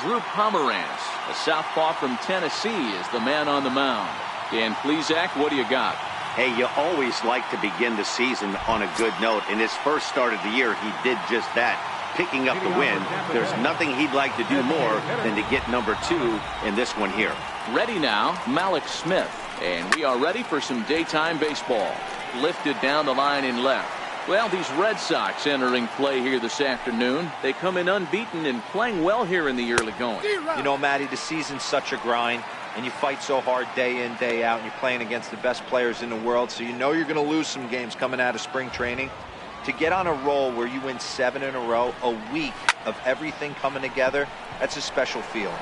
Drew Pomerantz, a southpaw from Tennessee, is the man on the mound. Dan Plesac, what do you got? Hey, you always like to begin the season on a good note. In his first start of the year, he did just that, picking up the win. There's nothing he'd like to do more than to get number 2 in this one here. Ready now, Malik Smith. And we are ready for some daytime baseball. Lifted down the line in left. Well, these Red Sox entering play here this afternoon. They come in unbeaten and playing well here in the early going. You know, Matty, the season's such a grind, and you fight so hard day in, day out, and you're playing against the best players in the world, so you know you're going to lose some games coming out of spring training. To get on a roll where you win 7 in a row, a week of everything coming together, that's a special feeling.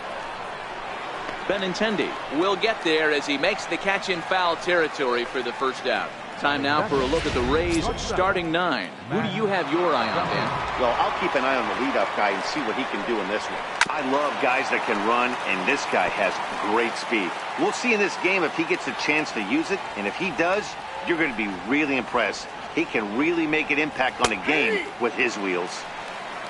Benintendi will get there as he makes the catch in foul territory for the first out. Time now for a look at the Rays starting 9. Who do you have your eye on, Dan? Well, I'll keep an eye on the leadoff guy and see what he can do in this one. I love guys that can run, and this guy has great speed. We'll see in this game if he gets a chance to use it, and if he does, you're going to be really impressed. He can really make an impact on a game with his wheels.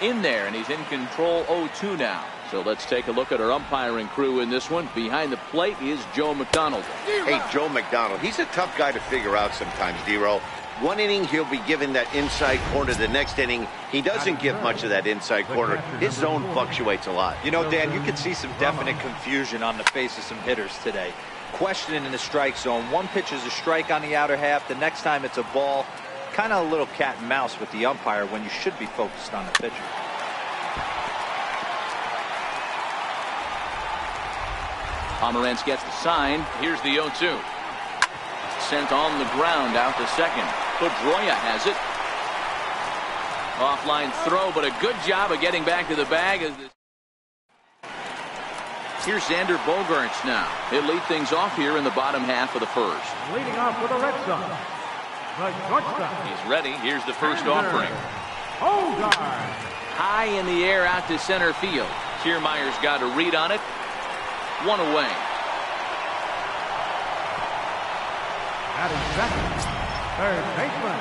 In there, and he's in control 0-2 now. So let's take a look at our umpiring crew in this one. Behind the plate is Joe McDonald. Hey, Joe McDonald, he's a tough guy to figure out sometimes, D-Row. One inning, he'll be given that inside corner. The next inning, he doesn't give much of that inside corner. His zone fluctuates a lot. You know, Dan, you can see some definite confusion on the face of some hitters today. Questioning in the strike zone. One pitch is a strike on the outer half. The next time it's a ball. Kind of a little cat and mouse with the umpire when you should be focused on the pitcher. Pomerantz gets the sign. Here's the 0-2. Sent on the ground out to second. Pedroia has it. Offline throw, but a good job of getting back to the bag. Here's Xander Bogaerts now. He'll lead things off here in the bottom half of the first. Leading off for the Red Sox, the shortstop. He's ready. Here's the first offering. Bogart. High in the air out to center field. Kiermaier's got a read on it. One away. Batting second, third baseman.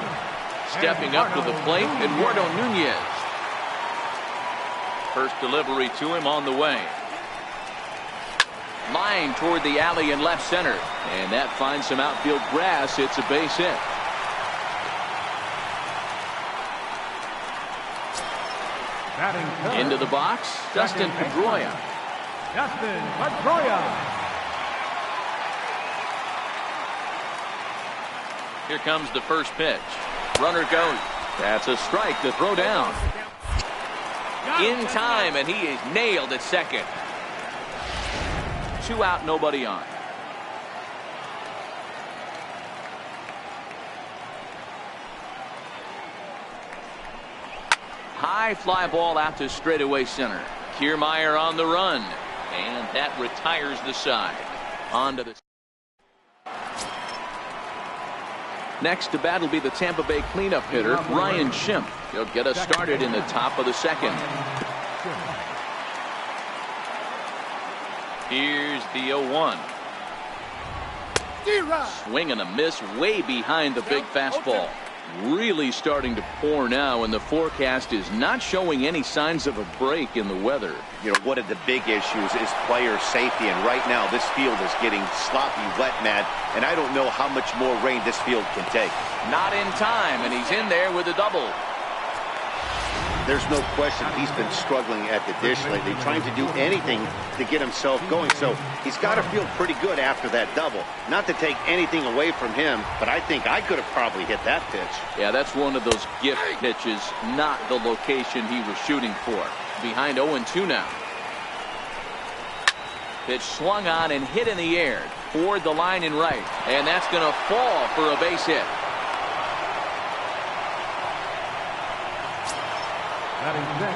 Stepping up to the plate, Eduardo Nunez. First delivery to him on the way. Line toward the alley in left center. And that finds some outfield grass. It's a base hit. Batting third, Into the box, Dustin Pedroia. Dustin Pedroia. Here comes the first pitch. Runner goes. That's a strike to throw down. In time, and he is nailed at second. 2 out, nobody on. High fly ball out to straightaway center. Kiermaier on the run. And that retires the side. On to the... Next to bat will be the Tampa Bay cleanup hitter, Ryan Schimpf. He'll get us started in the top of the second. Here's the 0-1. Swing and a miss way behind the big fastball. Really starting to pour now, and the forecast is not showing any signs of a break in the weather. You know, one of the big issues is player safety, and right now this field is getting sloppy wet, Matt, and I don't know how much more rain this field can take. Not in time, and he's in there with a double. There's no question he's been struggling at the dish lately, trying to do anything to get himself going. So he's got to feel pretty good after that double. Not to take anything away from him, but I think I could have probably hit that pitch. Yeah, that's one of those gift pitches, not the location he was shooting for. Behind 0-2 now. Pitch swung on and hit in the air toward the line and right. And that's going to fall for a base hit.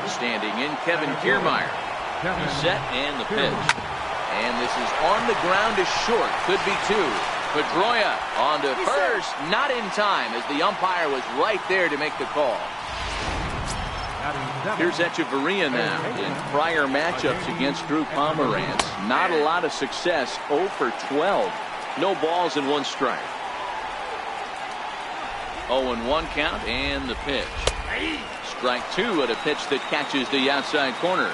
Standing in, Kevin Kiermaier. He's set and the pitch. And this is on the ground is short. Could be 2. Pedroia on to first. Not in time as the umpire was right there to make the call. Here's Echeverria now. In prior matchups against Drew Pomerantz, not a lot of success. 0 for 12. No balls and 1 strike. 0-1 count and the pitch. Strike two at a pitch that catches the outside corner.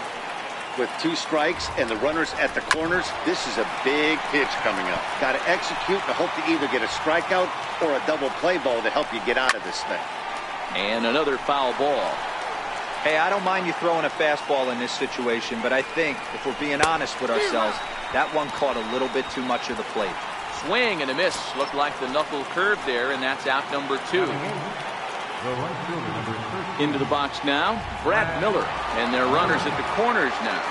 With 2 strikes and the runners at the corners, this is a big pitch coming up. Got to execute and hope to either get a strikeout or a double play ball to help you get out of this thing. And another foul ball. Hey, I don't mind you throwing a fastball in this situation, but I think if we're being honest with ourselves, that one caught a little bit too much of the plate. Swing and a miss. Looked like the knuckle curve there, and that's out number 2. Into the box now, Brad Miller, and their runners at the corners now.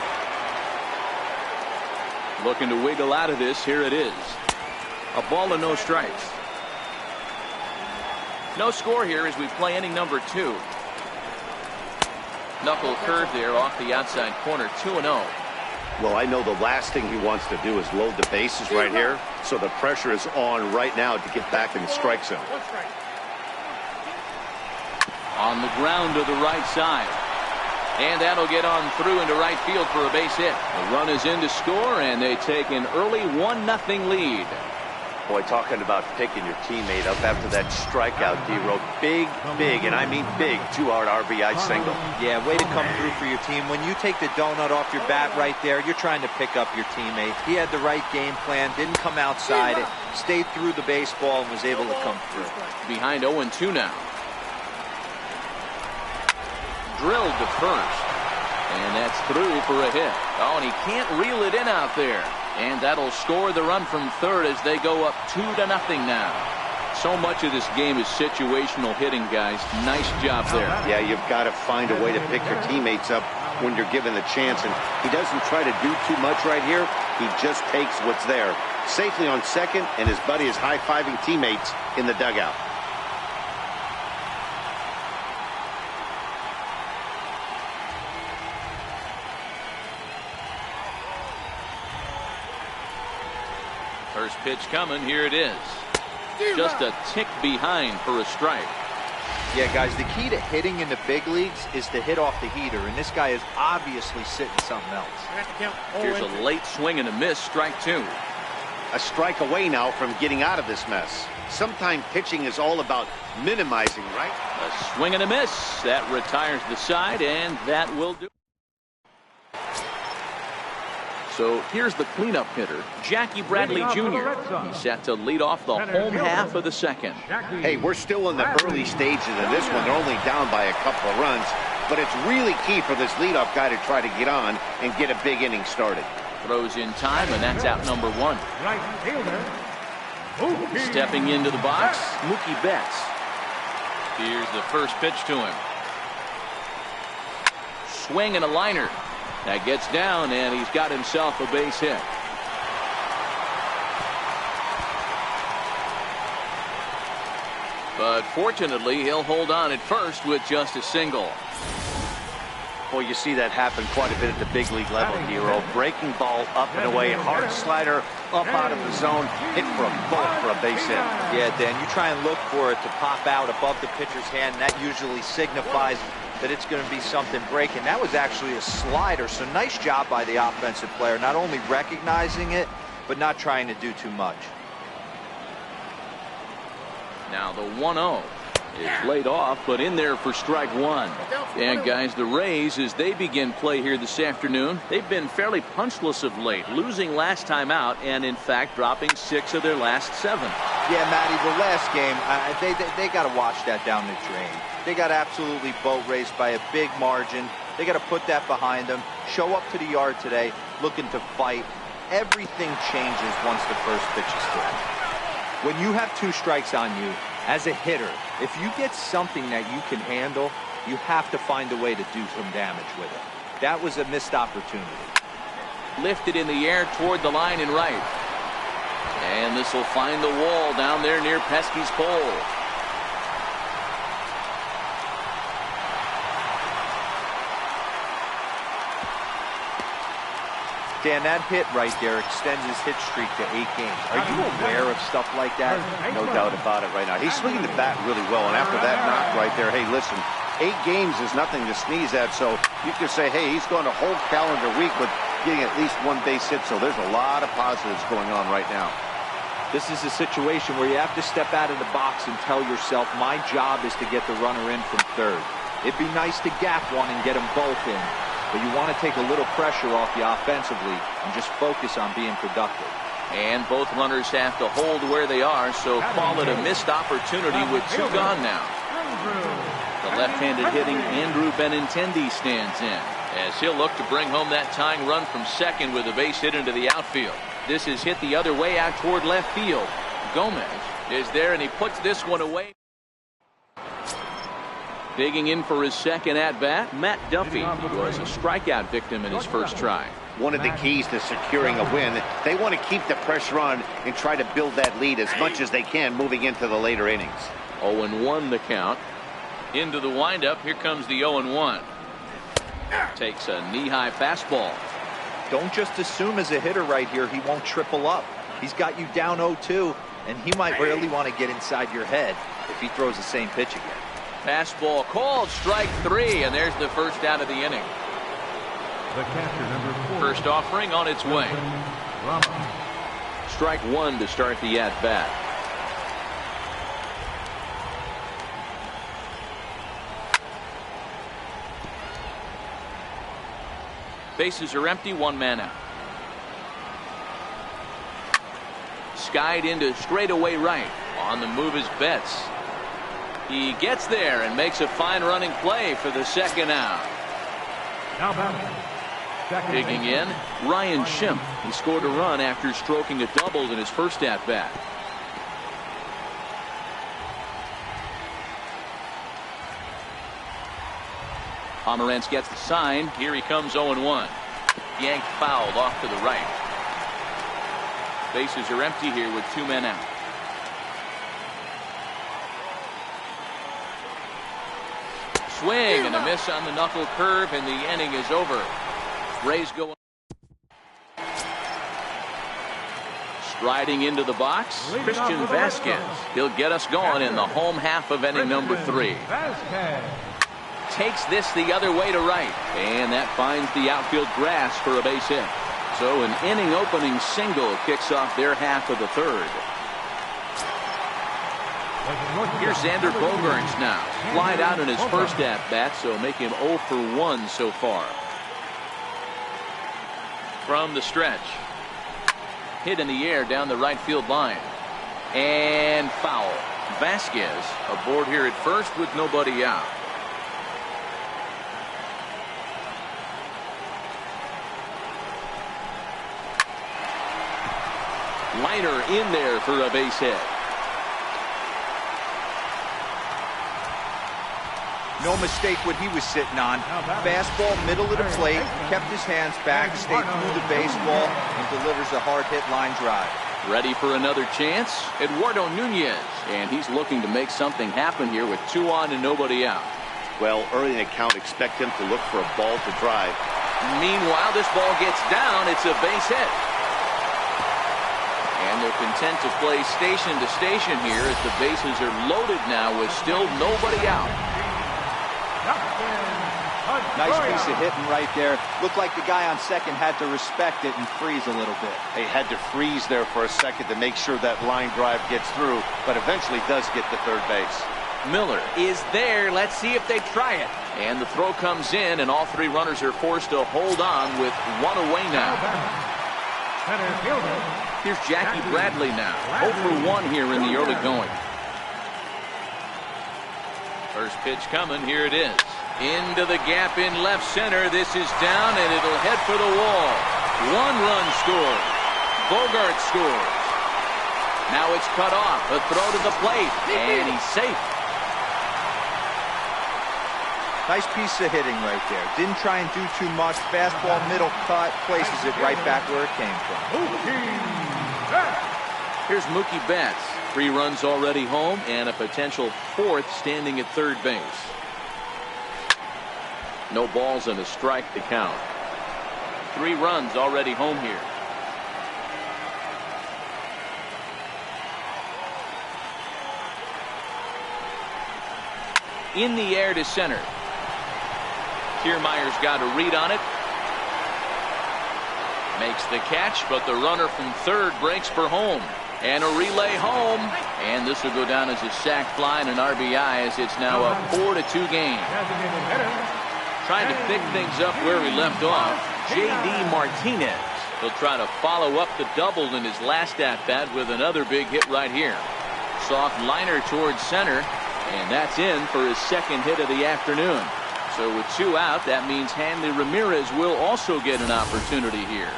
Looking to wiggle out of this. Here it is. A ball and no strikes. No score here as we play inning number 2. Knuckle curve there off the outside corner, 2-0. Well, I know the last thing he wants to do is load the bases right here, so the pressure is on right now to get back in the strike zone. On the ground to the right side. And that'll get on through into right field for a base hit. The run is in to score, and they take an early 1-0 lead. Boy, talking about picking your teammate up after that strikeout, D-Row. Big, and I mean big, 2-out RBI single. Yeah, way to come through for your team. When you take the donut off your bat right there, you're trying to pick up your teammate. He had the right game plan, didn't come outside it, stayed through the baseball, and was able to come through. Behind 0-2 now. Drilled to first. And that's through for a hit. Oh, and he can't reel it in out there. And that'll score the run from third as they go up 2-0 now. So much of this game is situational hitting, guys. Nice job there. Yeah, you've got to find a way to pick your teammates up when you're given the chance. And he doesn't try to do too much right here. He just takes what's there. Safely on second, and his buddy is high-fiving teammates in the dugout. First pitch coming. Here it is. Just a tick behind for a strike. Yeah, guys, the key to hitting in the big leagues is to hit off the heater, and this guy is obviously sitting something else. Here's a late swing and a miss. Strike 2. A strike away now from getting out of this mess. Sometimes pitching is all about minimizing, right? A swing and a miss. That retires the side, and that will do. So here's the cleanup hitter, Jackie Bradley Jr. He's set to lead off the home half of the second. Hey, we're still in the early stages of this one. They're only down by a couple of runs, but it's really key for this leadoff guy to try to get on and get a big inning started. Throws in time, and that's out number 1. Stepping into the box, Mookie Betts. Here's the first pitch to him. Swing and a liner. That gets down, and he's got himself a base hit. But fortunately, he'll hold on at first with just a single. Boy, you see that happen quite a bit at the big league level, Hero. Breaking ball up and away, hard slider up out of the zone, hit for a bullet for a base hit. Yeah, Dan, you try and look for it to pop out above the pitcher's hand, and that usually signifies that it's going to be something breaking. That was actually a slider, so nice job by the offensive player, not only recognizing it, but not trying to do too much. Now the 1-0 is laid off, but in there for strike 1. And guys, the Rays, as they begin play here this afternoon, they've been fairly punchless of late, losing last time out, and in fact dropping 6 of their last 7. Yeah, Matty, the last game, they got to wash that down the drain. They got absolutely boat raced by a big margin. They got to put that behind them, show up to the yard today looking to fight. Everything changes once the first pitch is thrown. When you have 2 strikes on you, as a hitter, if you get something that you can handle, you have to find a way to do some damage with it. That was a missed opportunity. Lifted in the air toward the line and right. And this will find the wall down there near Pesky's pole. Dan, that hit right there extends his hit streak to 8 games. Are you aware of stuff like that? No doubt about it right now. He's swinging the bat really well, and after that knock right there, hey, listen, 8 games is nothing to sneeze at, so you can say, hey, he's going a whole calendar week with getting at least 1 base hit, so there's a lot of positives going on right now. This is a situation where you have to step out of the box and tell yourself, my job is to get the runner in from third. It'd be nice to gap one and get them both in, but you want to take a little pressure off you offensively and just focus on being productive. And both runners have to hold where they are, so call it a missed opportunity with 2 gone now. The left-handed hitting Andrew Benintendi stands in, as he'll look to bring home that tying run from second with a base hit into the outfield. This is hit the other way out toward left field. Gomez is there, and he puts this one away. Digging in for his second at-bat, Matt Duffy was a strikeout victim in his first try. One of the keys to securing a win, they want to keep the pressure on and try to build that lead as much as they can moving into the later innings. 0-1 the count. Into the windup, here comes the 0-1. Takes a knee-high fastball. Don't just assume as a hitter right here he won't triple up. He's got you down 0-2, and he might really want to get inside your head if he throws the same pitch again. Fastball called, strike 3, and there's the first out of the inning. The catcher, number 4. First offering on its way. Strike 1 to start the at-bat. Bases are empty, 1 man out. Skied into straightaway right. On the move is Betts. He gets there and makes a fine running play for the second out. Now batting. Digging in, Ryan Schimpf. He scored a run after stroking a double in his first at-bat. Pomeranz gets the sign. Here he comes 0-1. Yanked fouled off to the right. Bases are empty here with 2 men out. Swing and a miss on the knuckle curve, and the inning is over. Rays go striding into the box. Christian Vasquez. He'll get us going in the home half of inning number 3. Takes this the other way to right, and that finds the outfield grass for a base hit. So an inning opening single kicks off their half of the third. Here's Xander Bogaerts now. Flied out in his first at-bat, so make him 0 for 1 so far. From the stretch. Hit in the air down the right field line. And foul. Vasquez aboard here at first with nobody out. Liner in there for a base hit. No mistake what he was sitting on. Fastball middle of the plate, kept his hands back, stayed through the baseball, and delivers a hard hit line drive. Ready for another chance? Eduardo Nunez, and he's looking to make something happen here with 2 on and nobody out. Well, early in the count, expect him to look for a ball to drive. Meanwhile, this ball gets down. It's a base hit. And they're content to play station to station here as the bases are loaded now with still nobody out. Nice piece of hitting right there. Looked like the guy on second had to respect it and freeze a little bit. He had to freeze there for a second to make sure that line drive gets through, but eventually does get to third base. Miller is there. Let's see if they try it. And the throw comes in, and all 3 runners are forced to hold on with 1 away now. Here's Jackie Bradley now. 0 for 1 here in the early going. First pitch coming. Here it is. Into the gap in left center. This is down, and it'll head for the wall. 1 run scores. Bogaerts scores. Now it's cut off. A throw to the plate, and he's safe. Nice piece of hitting right there. Didn't try and do too much. Fastball middle cut, places it right back where it came from. Here's Mookie Betts. 3 runs already home and a potential 4th standing at third base. No balls and a strike to count. 3 runs already home here. In the air to center. Kiermaier's got a read on it. Makes the catch, but the runner from third breaks for home. And a relay home. And this will go down as a sac fly and an RBI as it's now a 4-2 game. Trying to pick things up where we left off. J.D. Martinez. He'll try to follow up the double in his last at-bat with another big hit right here. Soft liner towards center. And that's in for his second hit of the afternoon. So with 2 out, that means Hanley Ramirez will also get an opportunity here.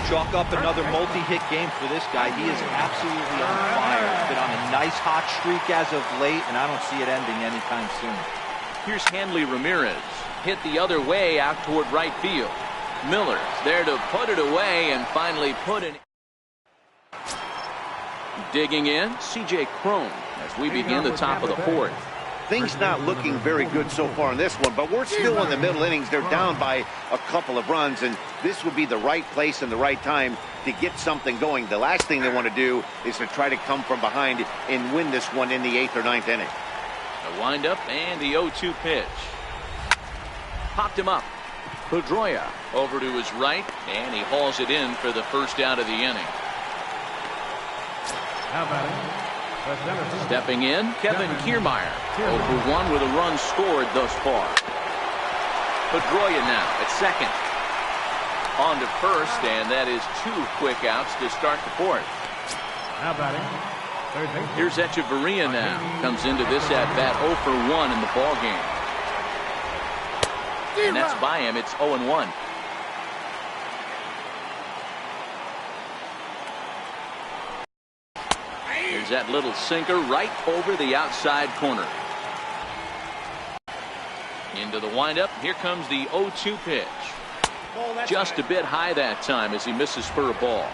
Chalk up another multi-hit game for this guy. He is absolutely on fire. He's been on a nice hot streak as of late, and I don't see it ending anytime soon. Here's Hanley Ramirez. Hit the other way out toward right field. Miller's there to put it away and finally put it. Digging in, C.J. Cron as we begin the top of the 4th. Things not looking very good so far in this one, but we're still in the middle innings. They're down by a couple of runs, and this would be the right place and the right time to get something going. The last thing they want to do is to try to come from behind and win this one in the 8th or 9th inning. The windup and the 0-2 pitch. Popped him up. Pedroia over to his right, and he hauls it in for the first out of the inning. Stepping in, Kevin Kiermaier. 0 for 1 with a run scored thus far. Pedroia now at second. On to first, and that is 2 quick outs to start the 4th. Here's Echeverria now. Comes into this at-bat 0 for 1 in the ballgame. And that's by him. It's 0-1. There's that little sinker right over the outside corner. Into the windup. Here comes the 0-2 pitch. Just a bit high that time as he misses for a ball.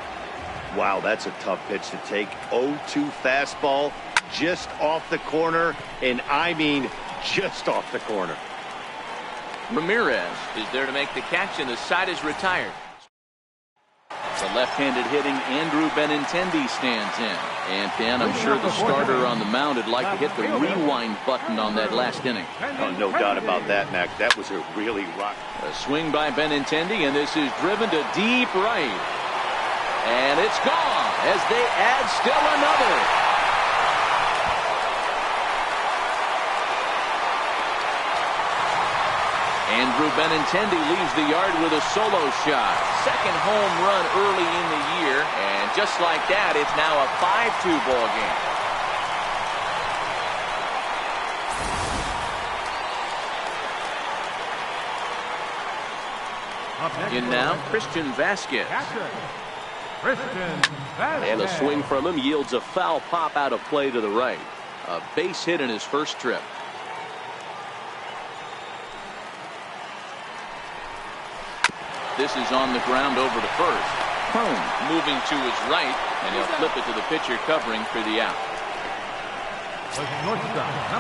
Wow, that's a tough pitch to take. 0-2 fastball just off the corner, and I mean just off the corner. Ramirez is there to make the catch, and the side is retired. The left-handed hitting Andrew Benintendi stands in. And Dan, I'm sure the starter on the mound would like to hit the rewind button on that last inning. Oh, no doubt about that, Mac. That was a really rock. A swing by Benintendi, and this is driven to deep right. And it's gone as they add still another. Andrew Benintendi leaves the yard with a solo shot. Second home run early in the year. And just like that, it's now a 5-2 ball game. In now, Christian Vasquez. And a swing from him yields a foul pop out of play to the right. A base hit in his first trip. This is on the ground over to first. Cron moving to his right, and he'll flip it to the pitcher covering for the out.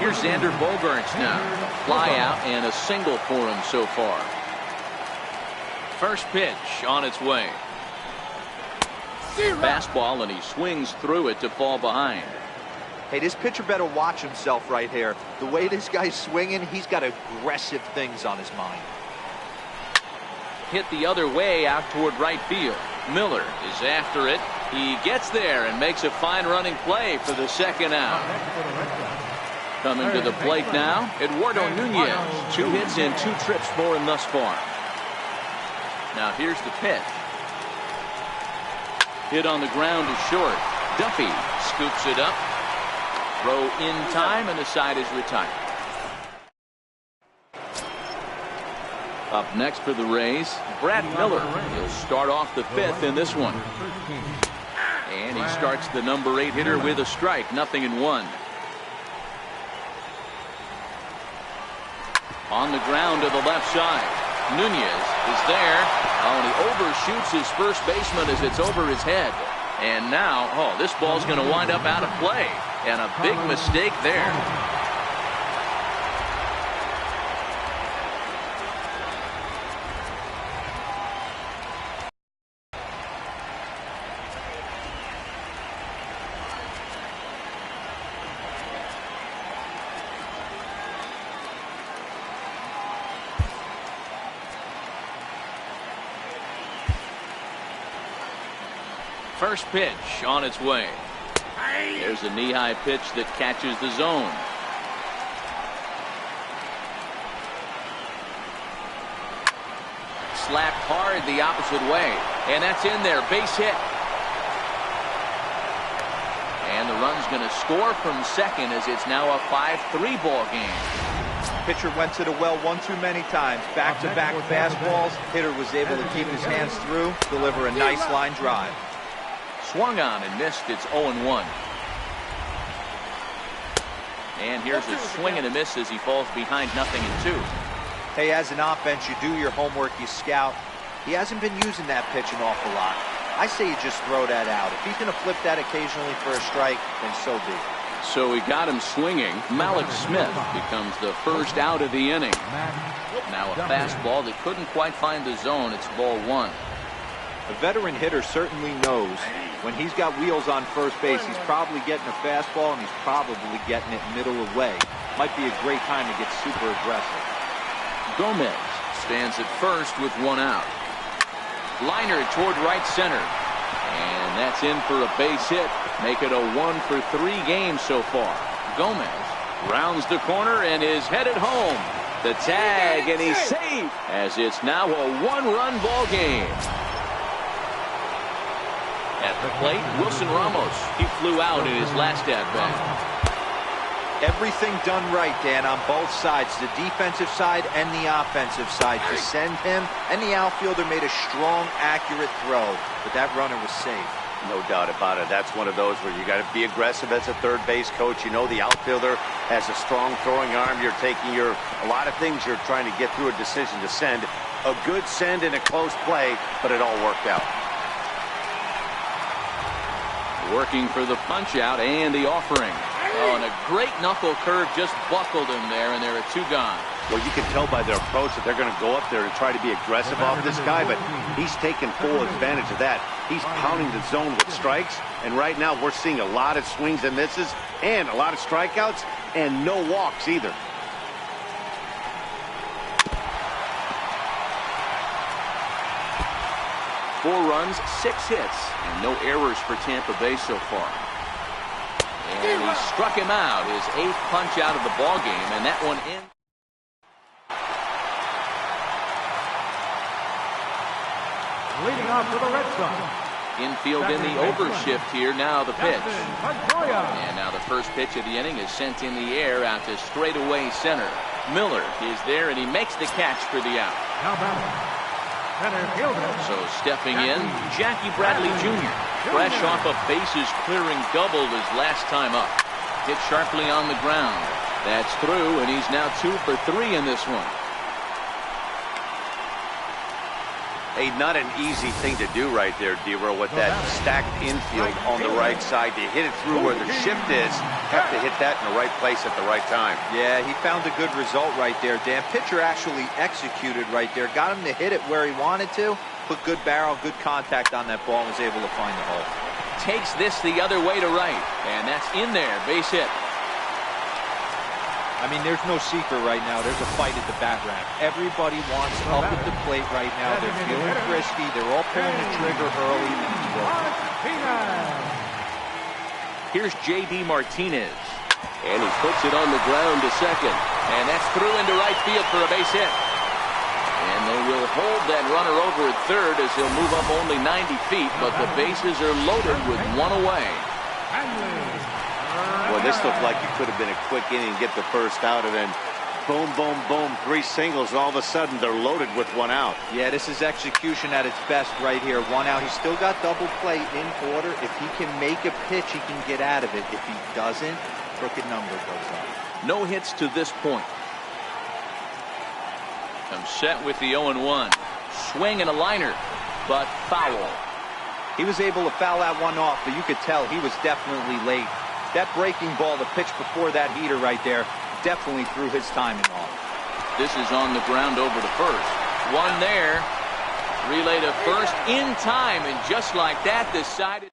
Here's Xander Bogaerts now. Fly out and a single for him so far. First pitch on its way. Fastball, and he swings through it to fall behind. Hey, this pitcher better watch himself right here. The way this guy's swinging, he's got aggressive things on his mind. Hit the other way out toward right field. Miller is after it. He gets there and makes a fine running play for the second out. Coming to the plate now, Eduardo Nunez. 2 hits and 2 trips for him thus far. Now here's the pitch. Hit on the ground to short. Duffy scoops it up. Throw in time, and the side is retired. Up next for the Rays, Brad Miller. He'll start off the 5th in this one. And he starts the number 8 hitter with a strike. 0-1. On the ground to the left side. Nunez is there. Oh, and he overshoots his first baseman as it's over his head. And now, oh, this ball's going to wind up out of play. And a big mistake there. First pitch on its way. There's a knee-high pitch that catches the zone. Slapped hard the opposite way, and that's in there. Base hit. And the run's going to score from second as it's now a 5-3 ball game. Pitcher went to the well one too many times. Back-to-back fastballs. Hitter was able to keep his hands through, deliver a nice line drive. Swung on and missed. It's 0-1. And here's a swing and a miss as he falls behind 0-2. Hey, as an offense, you do your homework, you scout. He hasn't been using that pitch an awful lot. I say you just throw that out. If he's going to flip that occasionally for a strike, then so be it. So he got him swinging. Malik Smith becomes the first out of the inning. Now a fastball that couldn't quite find the zone. It's ball one. A veteran hitter certainly knows when he's got wheels on first base, he's probably getting a fastball and he's probably getting it middle away. Might be a great time to get super aggressive. Gomez stands at first with one out. Liner toward right center. And that's in for a base hit. Make it a 1-for-3 game so far. Gomez rounds the corner and is headed home. The tag, and he's safe as it's now a one-run ball game. At the plate, Wilson Ramos. He flew out in his last at-bat. Everything done right, Dan, on both sides, the defensive side and the offensive side, to send him, and the outfielder made a strong, accurate throw, but that runner was safe. No doubt about it. That's one of those where you got to be aggressive as a third base coach. You know the outfielder has a strong throwing arm. You're taking a lot of things you're trying to get through a decision to send. A good send in a close play, but it all worked out. Working for the punch out and the offering. Oh, and a great knuckle curve just buckled him there, and there are two gone. Well, you can tell by their approach that they're going to go up there and try to be aggressive off this guy, but he's taking full advantage of that. He's pounding the zone with strikes, and right now we're seeing a lot of swings and misses and a lot of strikeouts and no walks either. Four runs, 6 hits, and no errors for Tampa Bay so far. And he struck him out, his 8th punch out of the ball game, and that one in. Leading off for the Red Sox. Infield in the overshift here. Now the pitch. And now the first pitch of the inning is sent in the air out to straightaway center. Miller is there, and he makes the catch for the out. So stepping in, Jackie Bradley Jr. Fresh off a bases clearing double his last time up. Hit sharply on the ground. That's through, and he's now 2 for 3 in this one. Hey, not an easy thing to do right there, D-Roll, with that stacked infield on the right side. To hit it through where the shift is, have to hit that in the right place at the right time. Yeah, he found a good result right there, Dan. Pitcher actually executed right there. Got him to hit it where he wanted to. Put good barrel, good contact on that ball, and was able to find the hole. Takes this the other way to right, and that's in there. Base hit. I mean, there's no secret right now. There's a fight at the bat rack. Everybody wants up at the plate right now. They're feeling frisky. They're all pulling the trigger early, and it's working. Here's J.D. Martinez. And he puts it on the ground to second. And that's through into right field for a base hit. And they will hold that runner over at third as he'll move up only 90 feet, but the bases are loaded with one away. Well, this looked like it could have been a quick inning, get the first out, and then boom, boom, boom, 3 singles. All of a sudden, they're loaded with 1 out. Yeah, this is execution at its best right here. 1 out. He's still got double play in order. If he can make a pitch, he can get out of it. If he doesn't, crooked number goes up. No hits to this point. I'm set with the 0-1. Swing and a liner, but foul. He was able to foul that one off, but you could tell he was definitely late. That breaking ball, the pitch before that heater right there, definitely threw his timing off. This is on the ground over to first. One there. Relay to first in time, and just like that, decided.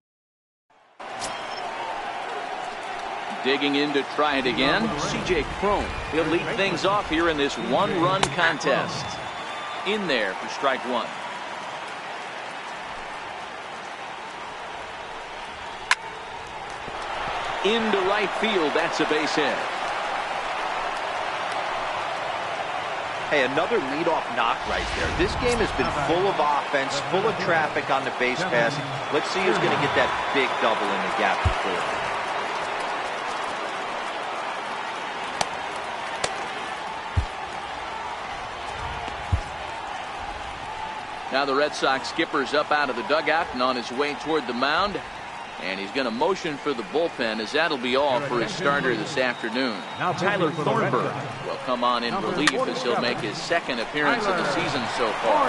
Digging in to try it again, C.J. Cron. He'll lead things off here in this one-run contest. In there for strike 1. into right field. That's a base hit. Hey, another leadoff knock right there. This game has been full of offense, full of traffic on the base pass. Let's see who's going to get that big double in the gap before. Now the Red Sox skipper's up out of the dugout and on his way toward the mound. And he's going to motion for the bullpen, as that'll be all for his starter this afternoon. Tyler Thornburg will come on in relief as he'll make his second appearance of the season so far.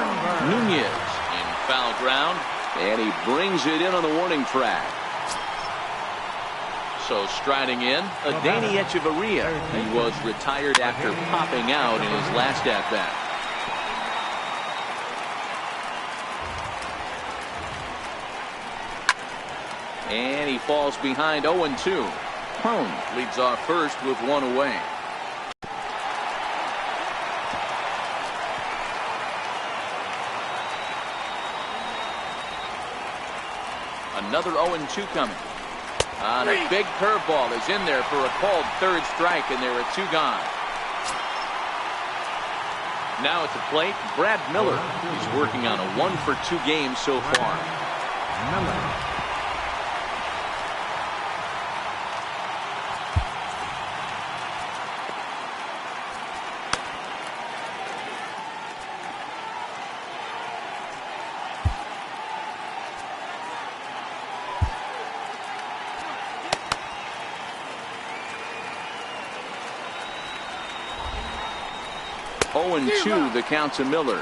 Nunez in foul ground, and he brings it in on the warning track. So striding in, Adeiny Echeverria. He was retired after popping out in his last at-bat. And he falls behind 0-2. Home leads off first with one away. Another 0-2 coming. And a big curveball is in there for a called third strike, and there are two gone. Now at the plate, Brad Miller. He's working on a 1-for-2 game so far. Miller. 0-2 the count to Miller.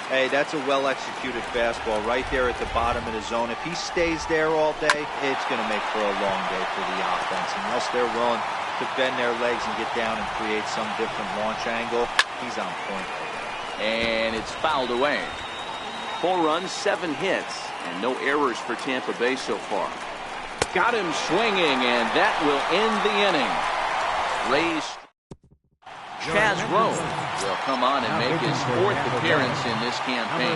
Hey, that's a well-executed fastball right there at the bottom of the zone. If he stays there all day, it's going to make for a long day for the offense. Unless they're willing to bend their legs and get down and create some different launch angle, he's on point. And it's fouled away. 4 runs, 7 hits, and no errors for Tampa Bay so far. Got him swinging, and that will end the inning. Rays. Chaz Rowe will come on and make his 4th appearance in this campaign.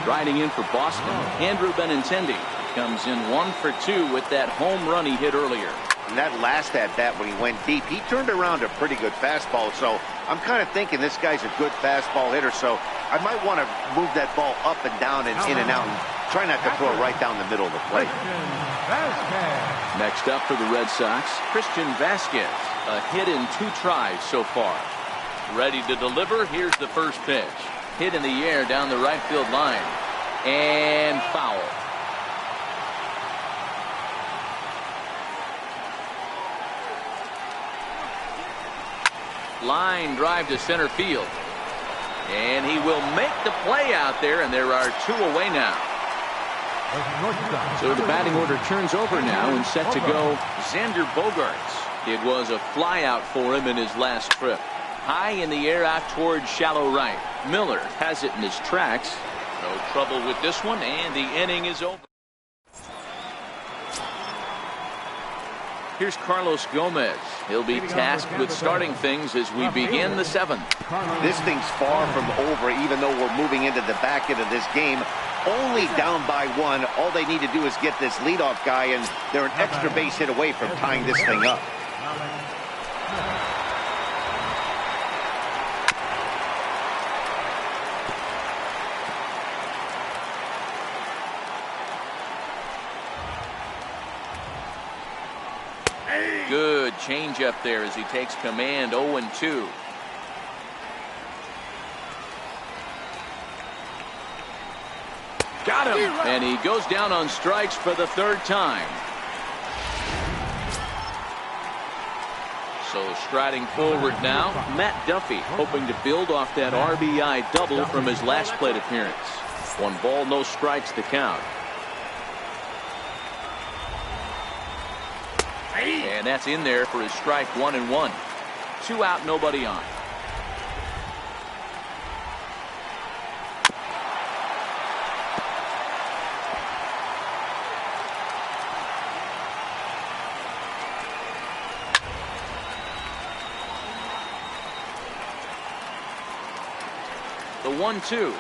Striding in for Boston, Andrew Benintendi comes in 1-for-2 with that home run he hit earlier. And that last at-bat when he went deep, he turned around a pretty good fastball. So I'm kind of thinking this guy's a good fastball hitter. So I might want to move that ball up and down and in and out and try not to throw it right down the middle of the plate. Next up for the Red Sox, Christian Vasquez. A hit in 2 tries so far. Ready to deliver. Here's the first pitch. Hit in the air down the right field line. And foul. Line drive to center field. And he will make the play out there, and there are 2 away now. So the batting order turns over now, and set to go Xander Bogaerts. It was a flyout for him in his last trip. High in the air out towards shallow right. Miller has it in his tracks. No trouble with this one, and the inning is over. Here's Carlos Gomez. He'll be tasked with starting things as we begin the 7th. This thing's far from over, even though we're moving into the back end of this game. Only down by 1. All they need to do is get this leadoff guy, and they're an extra base hit away from tying this thing up. Good change up there as he takes command. 0-2. Got him. And he goes down on strikes for the 3rd time. So striding forward now, Matt Duffy, hoping to build off that RBI double from his last plate appearance. 1 ball, no strikes to count. And that's in there for his strike 1-1. 2 out, nobody on. The 1-2.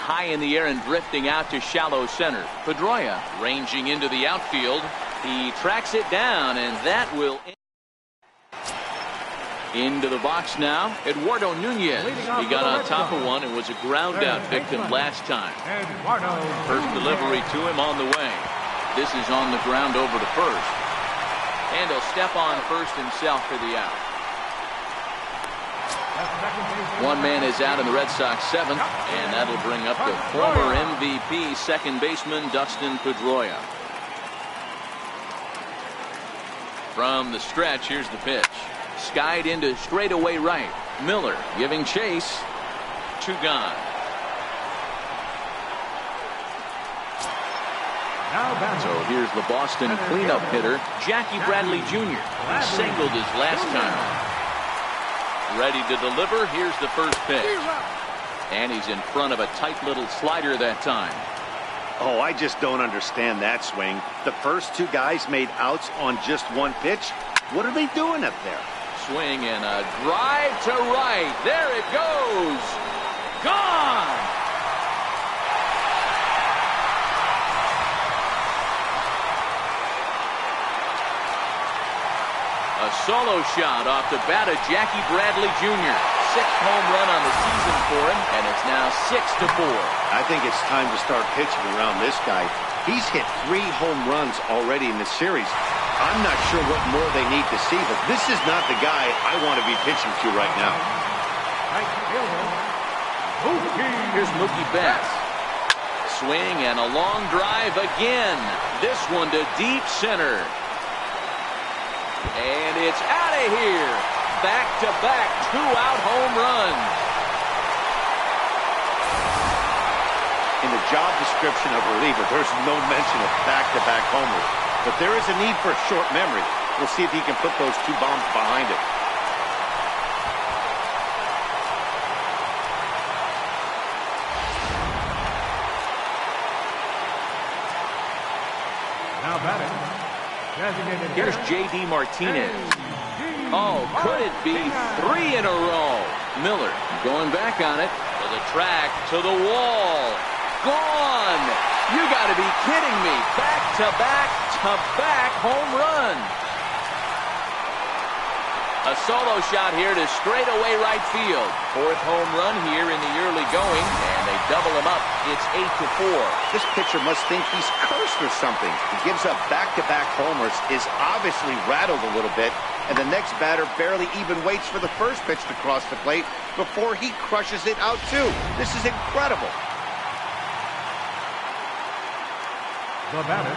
high in the air and drifting out to shallow center. Pedroia ranging into the outfield. He tracks it down, and that will into the box now. Eduardo Nunez. He got on top of one and was a ground out victim last time. First delivery to him on the way. This is on the ground over to first. And he'll step on first himself for the out. One man is out in the Red Sox seventh, and that'll bring up the former MVP second baseman Dustin Pedroia. From the stretch, here's the pitch. Skied into straightaway right. Miller giving chase. 2 gone. So here's the Boston cleanup hitter, Jackie Bradley Jr. He singled his last time. Ready to deliver. Here's the first pitch. And he's in front of a tight little slider that time. Oh, I just don't understand that swing. The first 2 guys made outs on just 1 pitch. What are they doing up there? Swing and a drive to right. There it goes. Gone. A solo shot off the bat of Jackie Bradley Jr. 6th home run on the season for him, and it's now 6-4. I think it's time to start pitching around this guy. He's hit 3 home runs already in the series. I'm not sure what more they need to see, but this is not the guy I want to be pitching to right now. Here's Mookie Betts. Swing and a long drive again. This one to deep center. And it's out of here. Back-to-back 2-out home runs. In the job description of reliever, there's no mention of back-to-back homers. But there is a need for short memory. We'll see if he can put those 2 bombs behind it. Now batting. Here's J.D. Martinez. Oh, could it be 3 in a row? Miller going back on it. To the track, to the wall. Gone! You got to be kidding me. Back-to-back home run. A solo shot here to straightaway right field. 4th home run here in the early going, and they double him up. It's 8-4. This pitcher must think he's cursed or something. He gives up back-to-back homers, is obviously rattled a little bit, and the next batter barely even waits for the first pitch to cross the plate before he crushes it out too. This is incredible. The batter,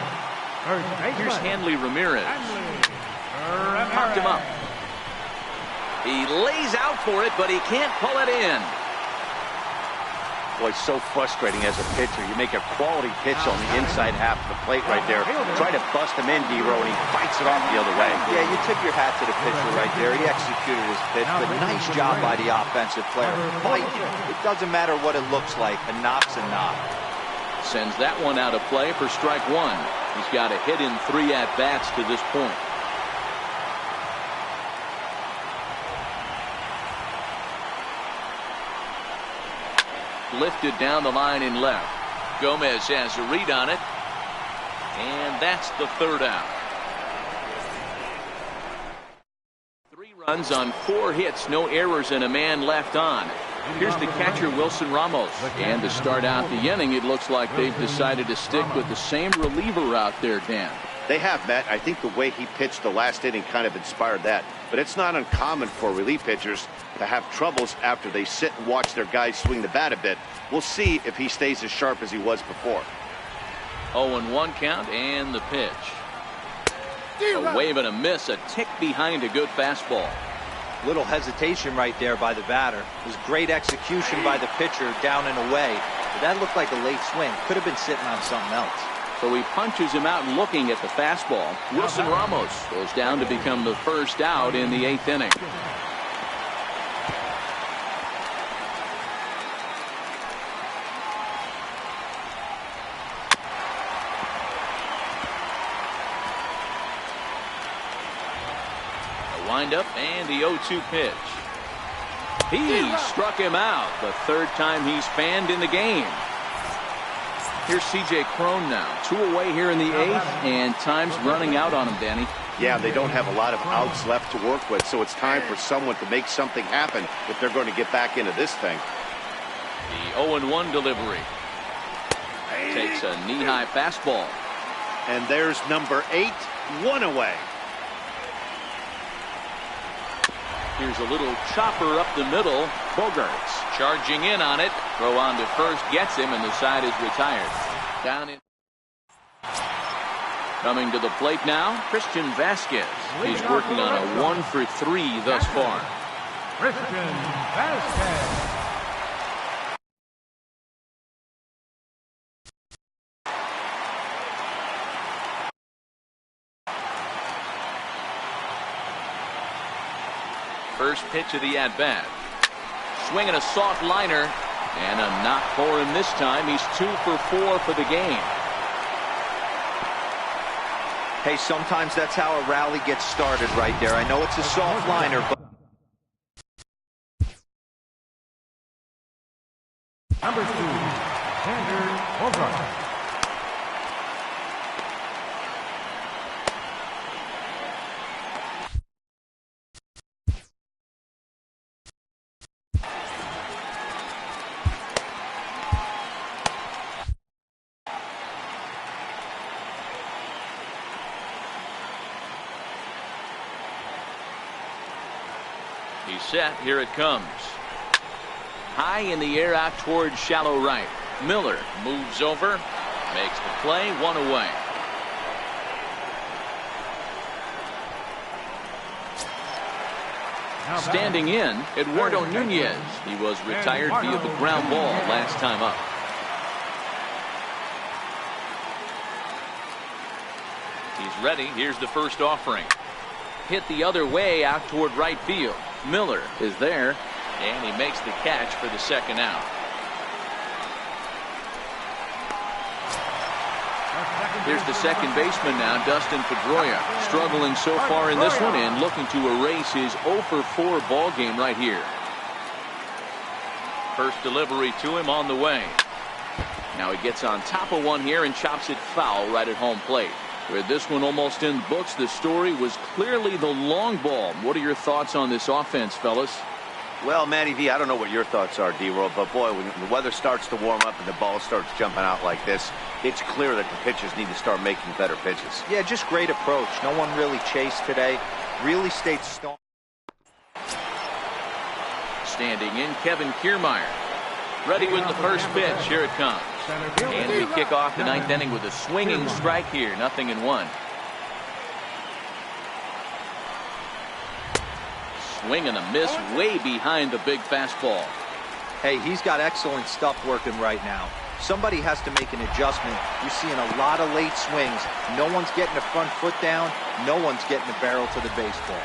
first baseman. Here's Hanley Ramirez. Popped him up. He lays out for it, but he can't pull it in. Boy, so frustrating as a pitcher. You make a quality pitch on the inside half of the plate right there. Try to bust him in, D-Row, and he fights it off the other way. Yeah, you tip your hat to the pitcher right there. He executed his pitch, but nice job by the offensive player. Fight. It doesn't matter what it looks like. A knock's a knock. Sends that one out of play for strike 1. He's got a hit in 3 at-bats to this point. Lifted down the line in left. Gomez has a read on it. And that's the 3rd out. 3 runs on 4 hits, no errors, and a man left on. Here's the catcher, Wilson Ramos. And to start out the inning, it looks like they've decided to stick with the same reliever out there, Dan. They have, Matt. I think the way he pitched the last inning kind of inspired that. But it's not uncommon for relief pitchers to have troubles after they sit and watch their guys swing the bat a bit. We'll see if he stays as sharp as he was before. 0-1 count and the pitch. A wave and a miss, a tick behind a good fastball. Little hesitation right there by the batter. It was great execution by the pitcher down and away. But that looked like a late swing. Could have been sitting on something else. So he punches him out looking at the fastball. Wilson Ramos goes down to become the first out in the 8th inning. The windup and the 0-2 pitch. He struck him out the 3rd time he's fanned in the game. Here's C.J. Cron now. 2 away here in the 8th, and time's running out on him, Danny. Yeah, they don't have a lot of outs left to work with, so it's time for someone to make something happen if they're going to get back into this thing. The 0-1 delivery. Takes a knee-high fastball. And there's number 8, 1 away. Here's a little chopper up the middle. Bogarts charging in on it. Throw on to first, gets him, and the side is retired. Down in. Coming to the plate now, Christian Vasquez. He's working on a 1 for 3 thus far. Christian Vasquez. First pitch of the at-bat. Swinging a soft liner, and a knock for him this time. He's 2 for 4 for the game. Hey, sometimes that's how a rally gets started right there. I know it's a soft liner, but Number 2, Xander Bogaerts. He's set. Here it comes. High in the air out towards shallow right. Miller moves over, makes the play, 1 away. Standing in, Eduardo Nunez. He was retired via the ground ball last time up. He's ready. Here's the first offering. Hit the other way out toward right field. Miller is there, and he makes the catch for the second out. Here's the second baseman now, Dustin Pedroia, struggling so far in this one and looking to erase his 0 for 4 ball game right here. First delivery to him on the way. Now he gets on top of one here and chops it foul right at home plate. With this one almost in books, the story was clearly the long ball. What are your thoughts on this offense, fellas? Well, Matty V, I don't know what your thoughts are, D-Roll, but boy, when the weather starts to warm up and the ball starts jumping out like this, it's clear that the pitchers need to start making better pitches. yeah, just great approach. No one really chased today. Really stayed strong. Standing in, Kevin Kiermaier. Ready with the first pitch. Here it comes. And we kick off the 9th inning with a swinging strike here. 0-1. Swing and a miss way behind the big fastball. Hey, he's got excellent stuff working right now. Somebody has to make an adjustment. You're seeing a lot of late swings. No one's getting the front foot down. No one's getting the barrel to the baseball.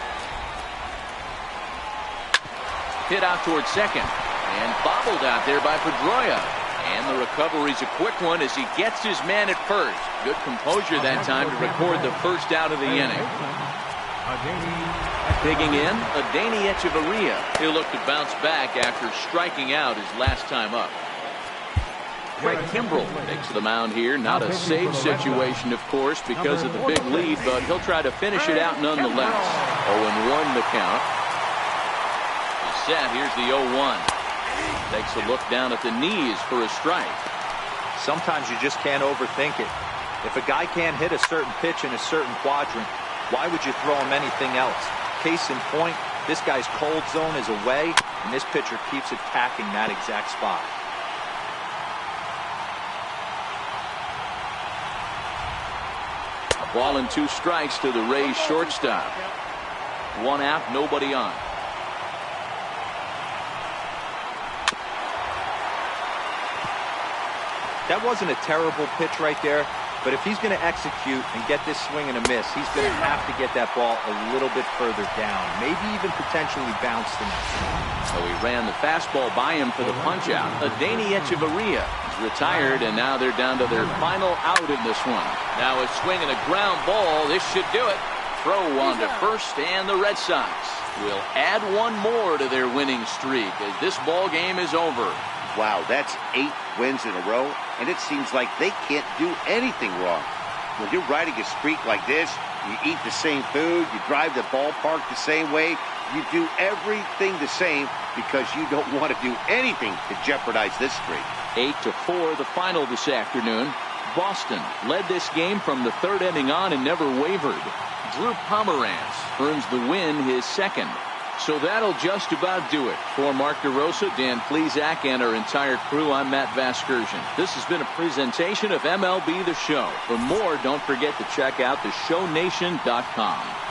Hit out towards second. And bobbled out there by Pedroia. And the recovery's a quick one as he gets his man at first. Good composure that time to record the first out of the inning. Digging in, Adeiny Echeverria. He'll look to bounce back after striking out his last time up. Craig Kimbrell takes the mound here. Not a save situation, of course, because of the big lead, but he'll try to finish it out nonetheless. 0-1 the count. He's set. Here's the 0-1. Takes a look down at the knees for a strike. Sometimes you just can't overthink it. If a guy can't hit a certain pitch in a certain quadrant, why would you throw him anything else? Case in point, this guy's cold zone is away, and this pitcher keeps attacking that exact spot. A ball and 2 strikes to the Rays shortstop. 1 out, nobody on. That wasn't a terrible pitch right there, but if he's going to execute and get this swing and a miss, he's going to have to get that ball a little bit further down, maybe even potentially bounce the next one. So he ran the fastball by him for the punch-out. Adeiny Echeverria is retired, and now they're down to their final out in this one. Now a swing and a ground ball. This should do it. Throw on to first, and the Red Sox will add 1 more to their winning streak as this ball game is over. Wow, that's 8 wins in a row, and it seems like they can't do anything wrong. When you're riding a streak like this, you eat the same food, you drive the ballpark the same way, you do everything the same because you don't want to do anything to jeopardize this streak. 8-4 the final this afternoon. Boston led this game from the 3rd inning on and never wavered. Drew Pomeranz earns the win, his 2nd. So that'll just about do it. For Mark DeRosa, Dan Plesac, and our entire crew, I'm Matt Vasgersian. This has been a presentation of MLB The Show. For more, don't forget to check out theshownation.com.